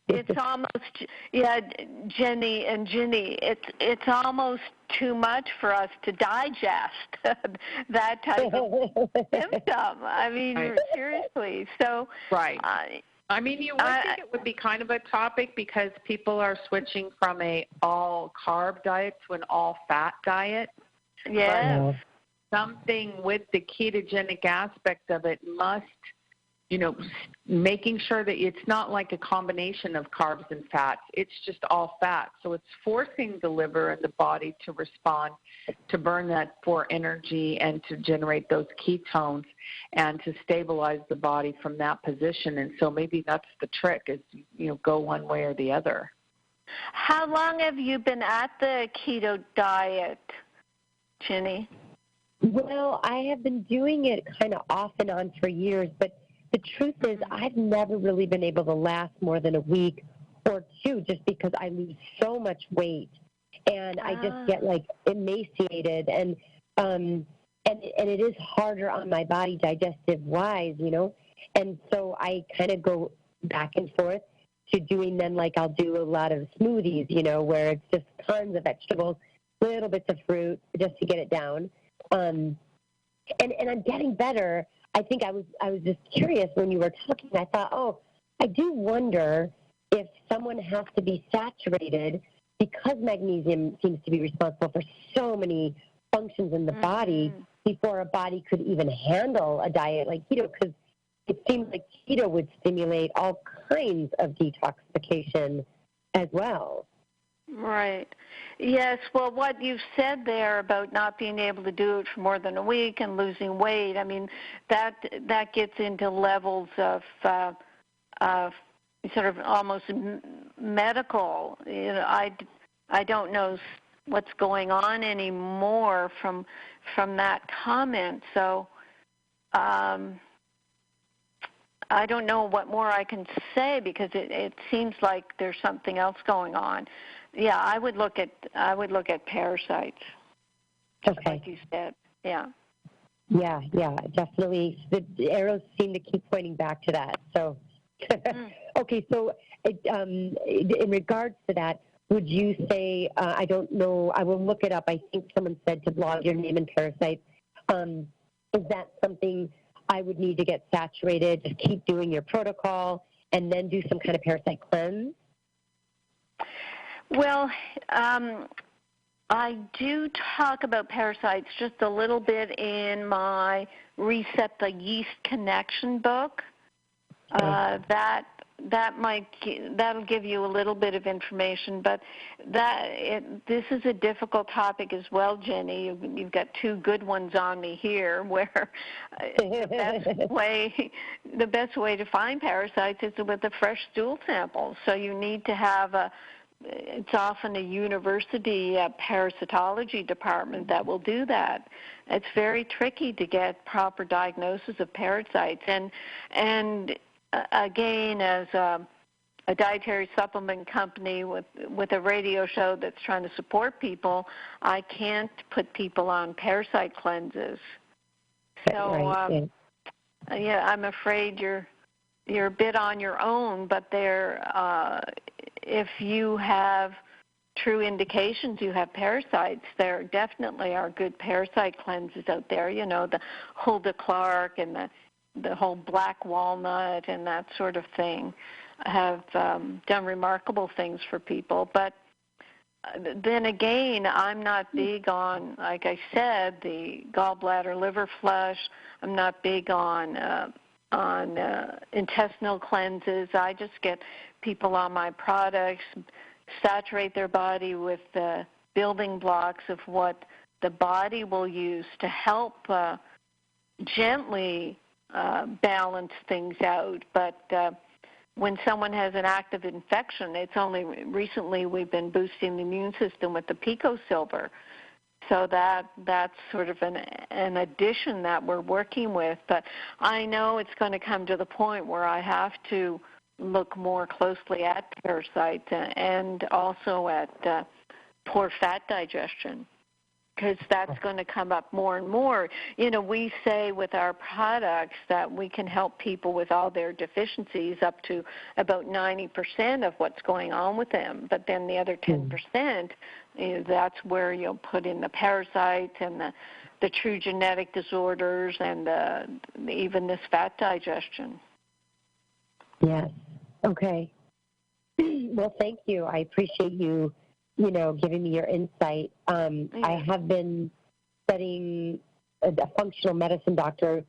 It's almost, Jenny and Ginny, it's almost too much for us to digest, that type of symptom. I mean, seriously. So, right. I mean, you would think it would be kind of a topic, because people are switching from a all-carb diet to an all-fat diet. Yes. But something with the ketogenic aspect of it must, making sure that it's not like a combination of carbs and fats. It's just all fat. So it's forcing the liver and the body to respond, to burn that for energy and to generate those ketones and to stabilize the body from that position. And so maybe that's the trick, is, go one way or the other. How long have you been at the keto diet, Ginny? Well, I have been doing it kind of off and on for years, but the truth is I've never really been able to last more than a week or two, just because I lose so much weight and I just get emaciated, and it is harder on my body digestive wise, and so I kind of go back and forth to doing then, I'll do a lot of smoothies, where it's just tons of vegetables, little bits of fruit just to get it down, and I'm getting better. I think I was just curious when you were talking. I thought, I do wonder if someone has to be saturated, because magnesium seems to be responsible for so many functions in the body, before a body could even handle a diet like keto, because it seems like keto would stimulate all kinds of detoxification as well. Right. Yes, well, what you've said there about not being able to do it for more than a week and losing weight, I mean, that gets into levels of sort of almost medical. I don't know what's going on anymore from that comment. So I don't know what more I can say because it seems like there's something else going on. Yeah, I would look at parasites. Just like you said. Yeah. Yeah, definitely. The arrows seem to keep pointing back to that. So, okay. So, in regards to that, would you say? I don't know. I will look it up. I think someone said to blog your name and parasites. Is that something I would need to get saturated? Just keep doing your protocol and then do some kind of parasite cleanse? Well, I do talk about parasites just a little bit in my Reset the Yeast Connection book. That'll give you a little bit of information, but this is a difficult topic as well, Jenny. You've got two good ones on me here, where the best way to find parasites is with a fresh stool sample. So you need to have it's often a university parasitology department that will do that. It's very tricky to get proper diagnosis of parasites, and again, as a dietary supplement company with a radio show that's trying to support people, I can't put people on parasite cleanses. So, yeah, I'm afraid you're a bit on your own, but if you have true indications you have parasites, there definitely are good parasite cleanses out there. You know, the Hulda Clark and the whole black walnut and that sort of thing have done remarkable things for people. But then again, I'm not big on, like I said, the gallbladder liver flush. I'm not big on intestinal cleanses. I just get people on my products, saturate their body with the building blocks of what the body will use to help gently balance things out. But when someone has an active infection, it's only recently we've been boosting the immune system with the Pico Silver. So that's sort of an addition that we're working with. But I know it's going to come to the point where I have to look more closely at parasites and also at poor fat digestion, because that's going to come up more and more. You know, we say with our products that we can help people with all their deficiencies up to about 90% of what's going on with them. But then the other 10%, that's where you'll put in the parasites and the true genetic disorders and even this fat digestion. Yes. Okay. Well, thank you. I appreciate you giving me your insight. I have been studying a functional medicine doctor.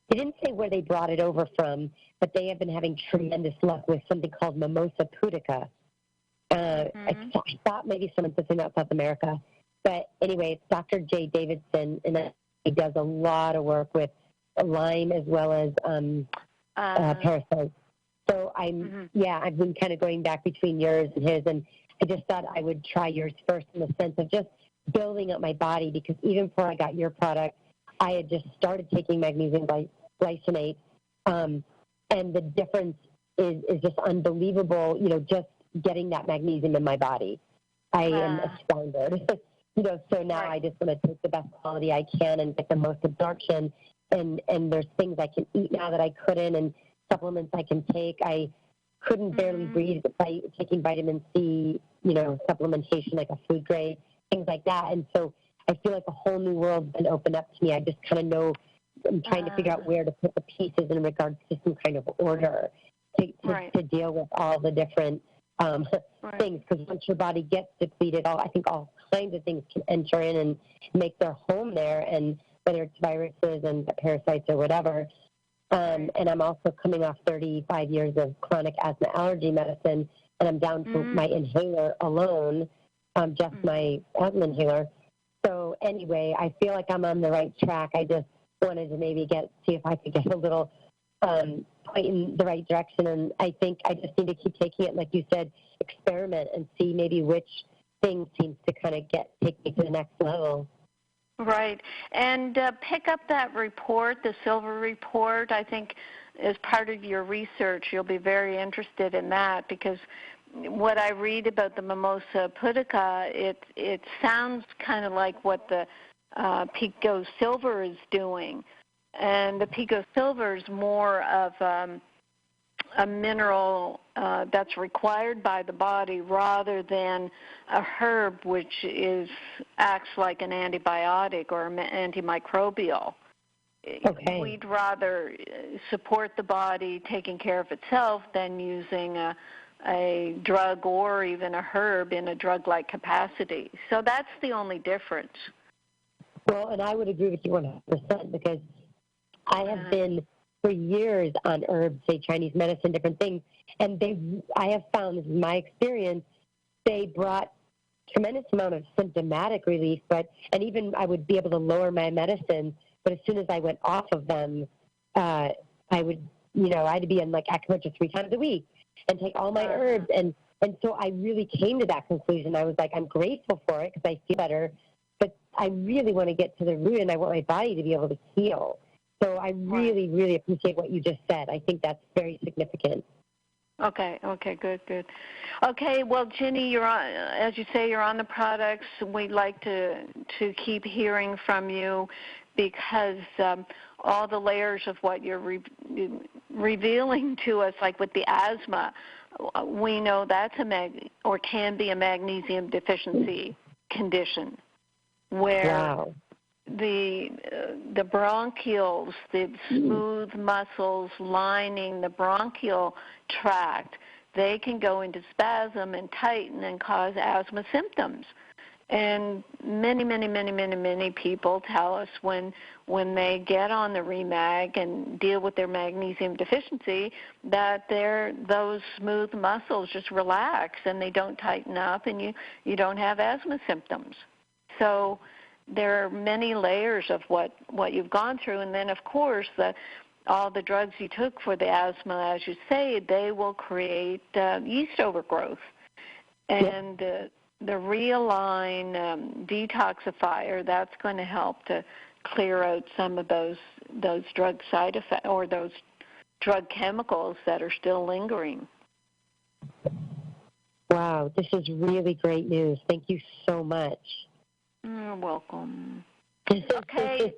They didn't say where they brought it over from, but they have been having tremendous luck with something called Mimosa pudica. I thought maybe someone said something about South America. But anyway, it's Dr. Jay Davidson, and he does a lot of work with Lyme as well as parasites. So I've been kind of going back between yours and his, and I just thought I would try yours first in the sense of just building up my body, because even before I got your product, I had just started taking magnesium glycinate, and the difference is just unbelievable, just getting that magnesium in my body. I am astounded. So now I just want to take the best quality I can and get the most absorption, and there's things I can eat now that I couldn't, and supplements I can take. I couldn't barely breathe by taking vitamin C, supplementation like a food grade, things like that. And so I feel like a whole new world's been opened up to me. I just kind of know, I'm trying to figure out where to put the pieces in regards to some kind of order to deal with all the different things. Because once your body gets depleted, I think all kinds of things can enter in and make their home there, and whether it's viruses and parasites or whatever. And I'm also coming off 35 years of chronic asthma allergy medicine, and I'm down to my inhaler alone, just my asthma inhaler. So anyway, I feel like I'm on the right track. I just wanted to maybe see if I could get a little point in the right direction, and I think I just need to keep taking it, like you said, experiment and see maybe which thing seems to kind of take me to the next level. Right. And pick up that report, the Silver Report. I think as part of your research, you'll be very interested in that, because what I read about the Mimosa pudica, it sounds kind of like what the Pico Silver is doing. And the Pico Silver is more of a mineral that's required by the body rather than a herb which acts like an antibiotic or antimicrobial. Okay. We'd rather support the body taking care of itself than using a drug or even a herb in a drug-like capacity. So that's the only difference. Well, and I would agree with you 100% because I have been for years on herbs, say Chinese medicine, different things, and I have found, this is my experience, they brought tremendous amount of symptomatic relief, and even I would be able to lower my medicine, but as soon as I went off of them, I would, I'd be in like acupuncture 3 times a week and take all my herbs, and so I really came to that conclusion. I was like, I'm grateful for it because I feel better, but I really want to get to the root, and I want my body to be able to heal. So I really, really appreciate what you just said. I think that's very significant. Okay, good. Okay, well, Ginny, you're on, as you say, you're on the products. We'd like to keep hearing from you because all the layers of what you're revealing to us, like with the asthma, we know that's can be a magnesium deficiency condition where the bronchioles, the smooth muscles lining the bronchial tract, they can go into spasm and tighten and cause asthma symptoms. And many people tell us when they get on the ReMag and deal with their magnesium deficiency that those smooth muscles just relax and they don't tighten up, and you don't have asthma symptoms. So there are many layers of what you've gone through, and then of course all the drugs you took for the asthma, as you say, they will create yeast overgrowth, and the Realign detoxifier, that's going to help to clear out some of those drug side effects or those drug chemicals that are still lingering. Wow, this is really great news. Thank you so much. You're welcome. Okay,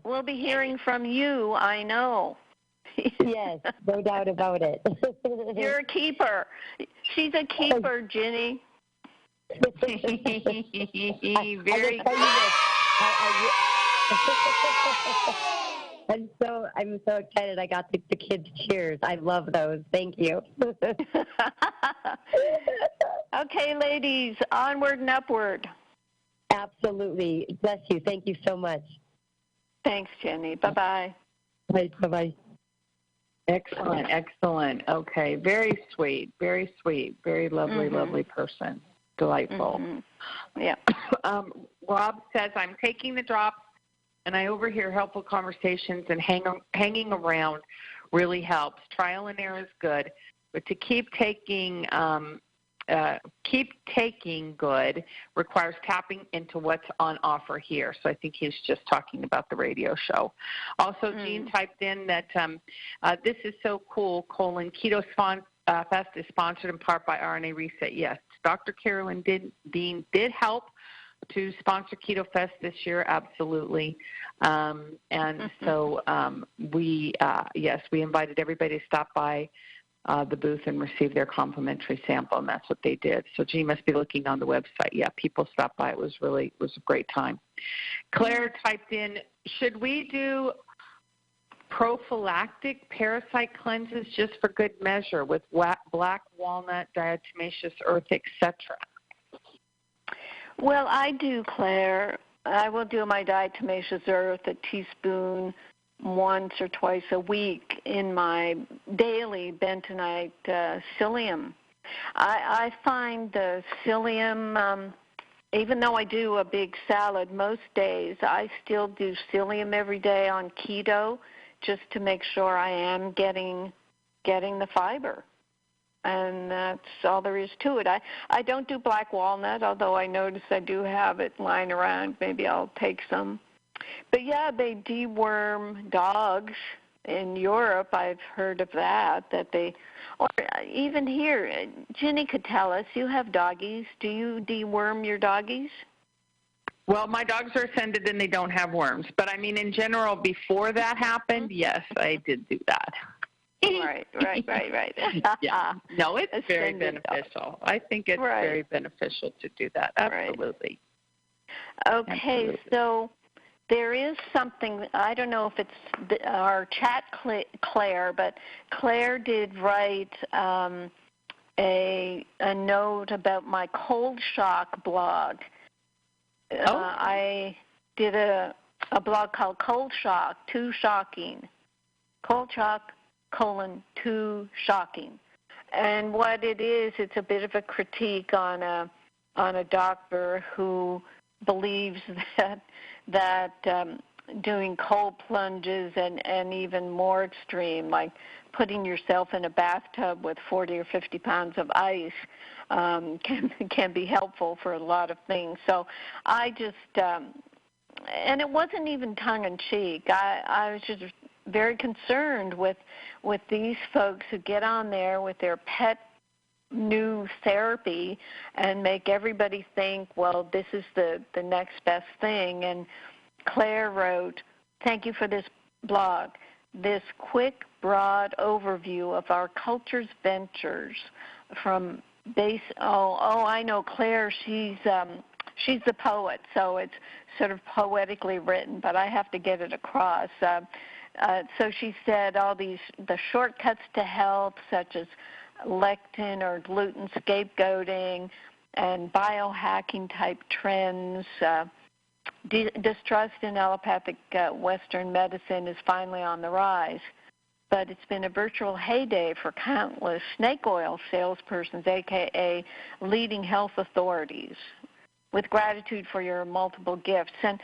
we'll be hearing from you, I know. Yes, no doubt about it. You're a keeper. She's a keeper, Ginny. Very good. I'm so excited. I got the kids' cheers. I love those. Thank you. Okay, ladies, onward and upward. Absolutely. Bless you. Thank you so much. Thanks, Jenny. Bye-bye. Bye-bye. Excellent. Okay, very sweet, very lovely, lovely person. Delightful. Mm-hmm. Yeah. Rob says, I'm taking the drops, and I overhear helpful conversations, and hanging around really helps. Trial and error is good, but to keep taking good requires tapping into what's on offer here. So I think he's just talking about the radio show. Also, Jean typed in that this is so cool, Keto Fest is sponsored in part by RNA Reset. Yes, Dr. Carolyn Dean did help to sponsor Keto Fest this year, absolutely. So we invited everybody to stop by the booth and receive their complimentary sample, and that's what they did. So Jean must be looking on the website. Yeah, people stopped by. It was a great time. Claire typed in, should we do prophylactic parasite cleanses just for good measure with black walnut, diatomaceous earth, etc.? Well, I do, Claire. I will do my diatomaceous earth, a teaspoon once or twice a week in my daily bentonite psyllium. I find the psyllium, even though I do a big salad most days, I still do psyllium every day on keto just to make sure I am getting the fiber. And that's all there is to it. I don't do black walnut, although I notice I do have it lying around. Maybe I'll take some. But, yeah, they deworm dogs, in Europe, I've heard of that they, or even here, Ginny could tell us, you have doggies. Do you deworm your doggies? Well, my dogs are ascended and they don't have worms. But, I mean, in general, before that happened, yes, I did do that. Right. Yeah. No, it's very beneficial. I think it's very beneficial to do that. Absolutely. Right. Okay, so there is something, I don't know if it's our chat Claire, but Claire did write a note about my cold shock blog. I did a blog called Cold Shock, Too Shocking. Cold Shock, too shocking. And what it is, it's a bit of a critique on a doctor who believes that doing cold plunges and even more extreme, like putting yourself in a bathtub with 40 or 50 pounds of ice, can be helpful for a lot of things. So I just, and it wasn't even tongue-in-cheek. I was just very concerned with these folks who get on there with their pet new therapy and make everybody think, well, this is the next best thing. And Claire wrote, "Thank you for this blog. This quick, broad overview of our culture's ventures from base." I know Claire. She's the poet, so it's sort of poetically written, but I have to get it across. So she said the shortcuts to health, such as lectin or gluten scapegoating and biohacking type trends. Distrust in allopathic Western medicine is finally on the rise, but it's been a virtual heyday for countless snake oil salespersons, a.k.a. leading health authorities, with gratitude for your multiple gifts. And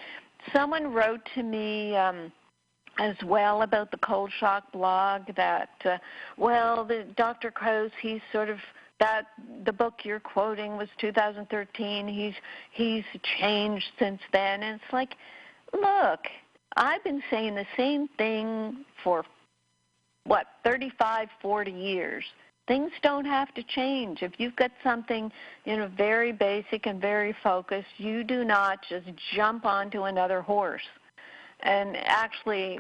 someone wrote to me as well about the Cold Shock blog that, the Dr. Krause, he's sort of, that the book you're quoting was 2013. He's changed since then. And it's like, look, I've been saying the same thing for, 35, 40 years. Things don't have to change. If you've got something, very basic and very focused, you do not just jump onto another horse. And actually,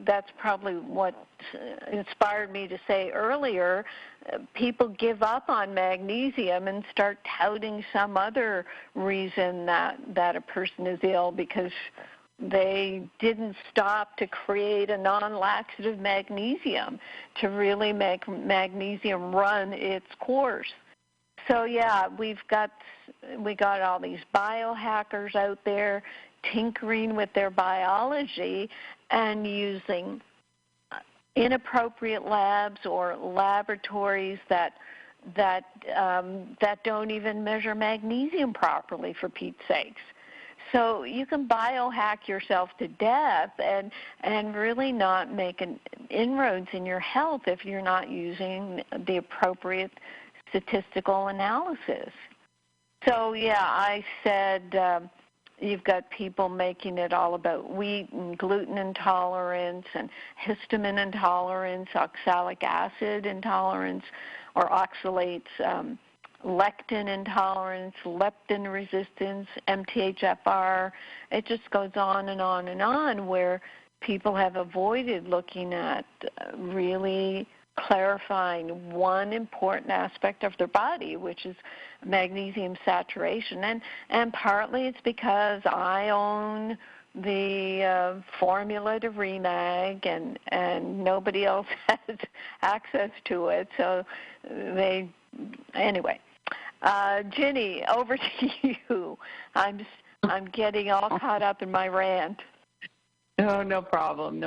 that's probably what inspired me to say earlier, people give up on magnesium and start touting some other reason that a person is ill because they didn't stop to create a non-laxative magnesium to really make magnesium run its course. So yeah, we got all these biohackers out there tinkering with their biology and using inappropriate labs or laboratories that don't even measure magnesium properly, for Pete's sakes. So you can biohack yourself to death and really not make inroads in your health if you're not using the appropriate statistical analysis. So yeah, I said you've got people making it all about wheat and gluten intolerance and histamine intolerance, oxalic acid intolerance, or oxalates, lectin intolerance, leptin resistance, MTHFR. It just goes on and on and on, where people have avoided looking at really clarifying one important aspect of their body, which is magnesium saturation. And partly it's because I own the formula to ReMag, and nobody else has access to it. So anyway. Ginny, over to you. I'm getting all caught up in my rant. Oh, no problem.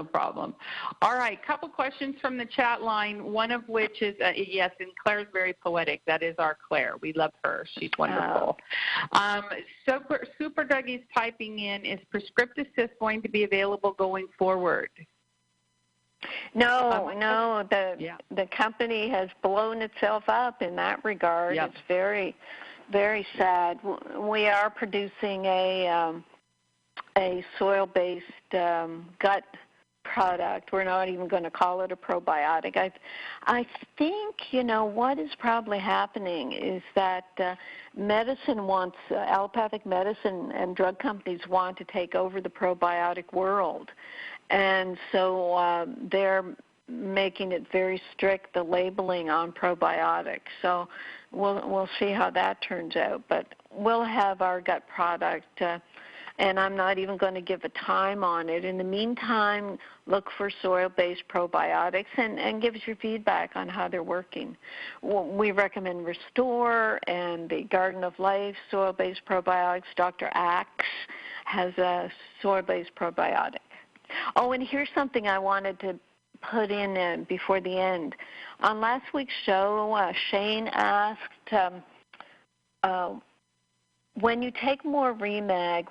All right, couple questions from the chat line, one of which is, yes, and Claire's very poetic. That is our Claire. We love her. She's wonderful. Super Dougie's typing in, is Prescriptive Cyst going to be available going forward? No. The company has blown itself up in that regard. Yep. It's very, very sad. We are producing a soil-based gut product. We're not even going to call it a probiotic. I think, what is probably happening is that medicine wants, allopathic medicine and drug companies want to take over the probiotic world. And so they're making it very strict, the labeling on probiotics. So we'll see how that turns out. But we'll have our gut product, and I'm not even going to give a time on it. In the meantime, look for soil-based probiotics and give us your feedback on how they're working. We recommend Restore and the Garden of Life soil-based probiotics. Dr. Axe has a soil-based probiotic. Oh, and here's something I wanted to put in before the end. On last week's show, Shane asked, when you take more ReMag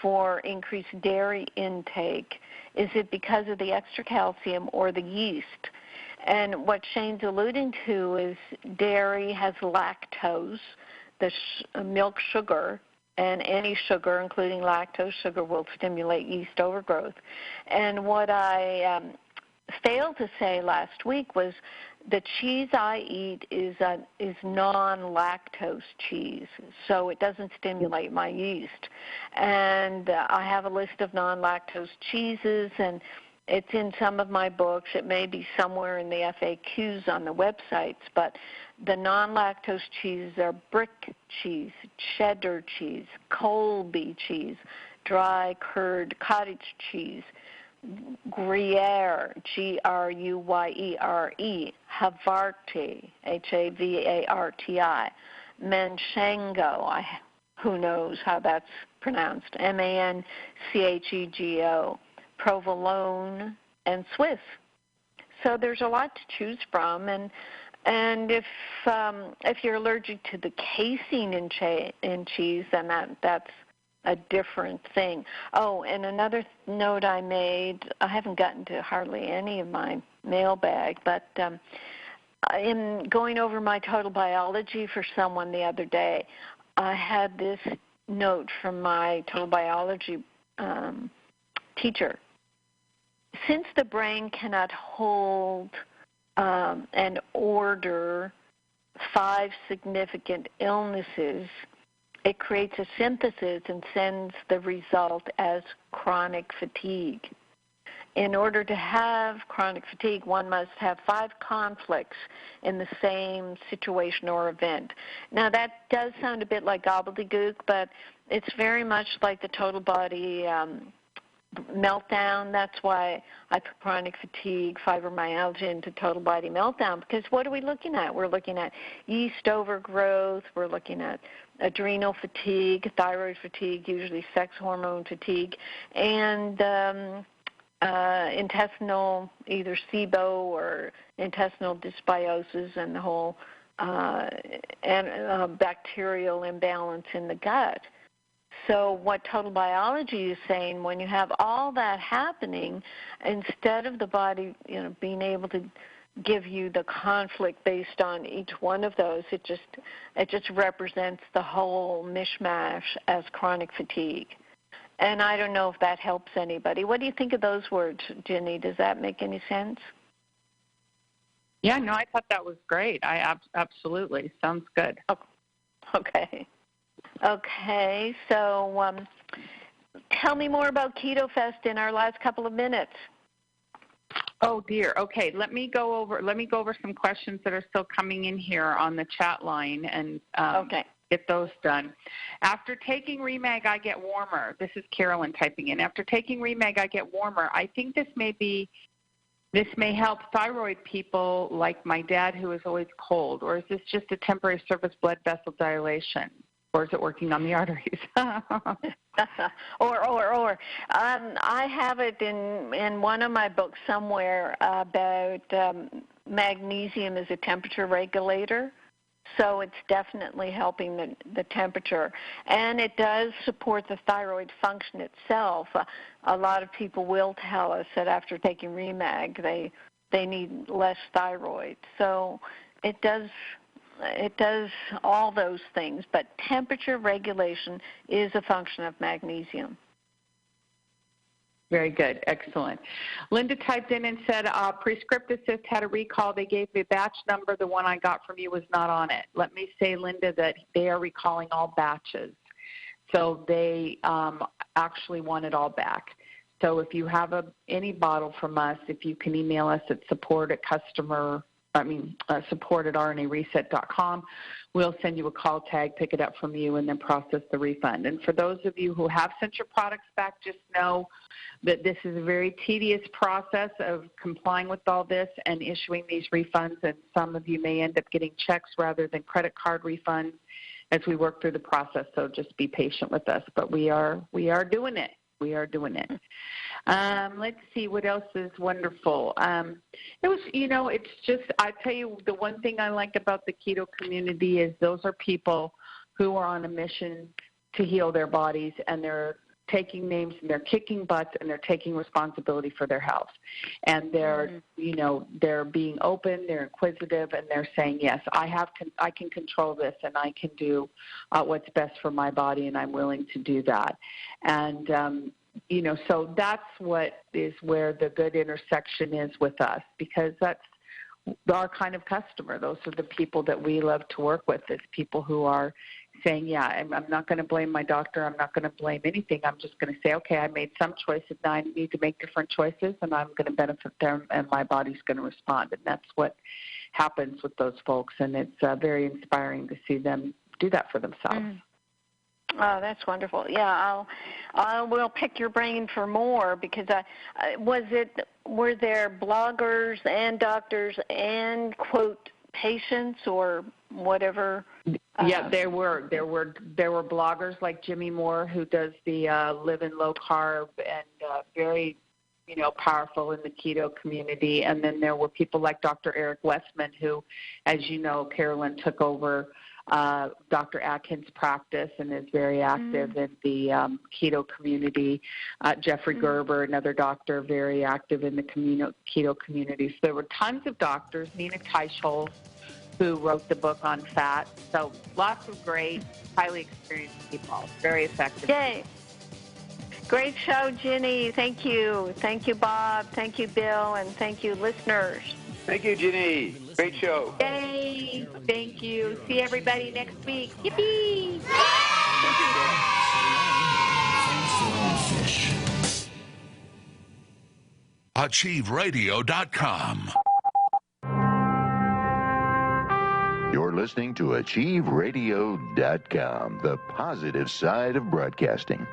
for increased dairy intake, is it because of the extra calcium or the yeast? And what Shane's alluding to is dairy has lactose, the milk sugar, and any sugar, including lactose sugar, will stimulate yeast overgrowth. And what I failed to say last week was the cheese I eat is non-lactose cheese, so it doesn't stimulate my yeast. And I have a list of non-lactose cheeses, and it's in some of my books. It may be somewhere in the FAQs on the websites, but the non-lactose cheeses are brick cheese, cheddar cheese, Colby cheese, dry curd cottage cheese, Gruyere, Gruyere, Havarti, Havarti, Manchego, who knows how that's pronounced, Manchego, Provolone, and Swiss. So there's a lot to choose from, and if you're allergic to the casein in cheese, then that's a different thing. Oh, and another note I made, I haven't gotten to hardly any of my mailbag, but in going over my total biology for someone the other day, I had this note from my total biology teacher. Since the brain cannot hold and order 5 significant illnesses, it creates a synthesis and sends the result as chronic fatigue. In order to have chronic fatigue, one must have 5 conflicts in the same situation or event. Now, that does sound a bit like gobbledygook, but it's very much like the total body meltdown. That's why I put chronic fatigue, fibromyalgia into total body meltdown, because what are we looking at? We're looking at yeast overgrowth, we're looking at adrenal fatigue, thyroid fatigue, usually sex hormone fatigue, and intestinal, either SIBO or intestinal dysbiosis, and the whole bacterial imbalance in the gut. So what total biology is saying, when you have all that happening, instead of the body, being able to give you the conflict based on each one of those, it just represents the whole mishmash as chronic fatigue. And I don't know if that helps anybody. What do you think of those words, Ginny? Does that make any sense? Yeah, no, I thought that was great. Absolutely. Sounds good. Okay. Okay, so tell me more about Keto Fest in our last couple of minutes. Oh dear. Okay, let me go over some questions that are still coming in here on the chat line and get those done. After taking ReMag, I get warmer. This is Carolyn typing in. After taking ReMag, I get warmer. I think this may help thyroid people like my dad, who is always cold, or is this just a temporary surface blood vessel dilation? Or is it working on the arteries? or. I have it in one of my books somewhere about magnesium as a temperature regulator. So it's definitely helping the temperature. And it does support the thyroid function itself. A lot of people will tell us that after taking ReMag, they need less thyroid. So it does all those things, but temperature regulation is a function of magnesium. Very good. Excellent. Linda typed in and said, Prescript Assist had a recall. They gave me a batch number. The one I got from you was not on it. Let me say, Linda, that they are recalling all batches. So they actually want it all back. So if you have any bottle from us, if you can email us at support@rnareset.com, we'll send you a call tag, pick it up from you, and then process the refund. And for those of you who have sent your products back, just know that this is a very tedious process of complying with all this and issuing these refunds, and some of you may end up getting checks rather than credit card refunds as we work through the process. So just be patient with us. But we are doing it. We are doing it. Let's see what else is wonderful. It's just, I tell you, the one thing I like about the keto community is those are people who are on a mission to heal their bodies, and they're taking names and they're kicking butts and they're taking responsibility for their health. And they're, they're being open, they're inquisitive, and they're saying, yes, I can control this, and I can do what's best for my body, and I'm willing to do that. And, so that's what is where the good intersection is with us, because that's our kind of customer. Those are the people that we love to work with, is people who are saying, yeah, I'm not going to blame my doctor. I'm not going to blame anything. I'm just going to say, okay, I made some choices. Now I need to make different choices, and I'm going to benefit them, and my body's going to respond. And that's what happens with those folks, and it's very inspiring to see them do that for themselves. Oh, that's wonderful. Yeah, I will pick your brain for more, because were there bloggers and doctors and, quote, patients or whatever? Yeah, there were bloggers like Jimmy Moore, who does the Live in Low Carb, and very powerful in the keto community. And then there were people like Dr. Eric Westman, who, as you know, Carolyn took over Dr. Atkins' practice and is very active in the keto community. Jeffrey Gerber, another doctor, very active in the keto community. So there were tons of doctors. Nina Teicholz, who wrote the book on fat. So lots of great, highly experienced people, very effective. Yay. Great show, Ginny. Thank you. Thank you, Bob. Thank you, Bill. And thank you, listeners. Thank you, Ginny. Great show. Yay. Thank you. See everybody next week. Yippee! AchieveRadio.com. You're listening to AchieveRadio.com, the positive side of broadcasting.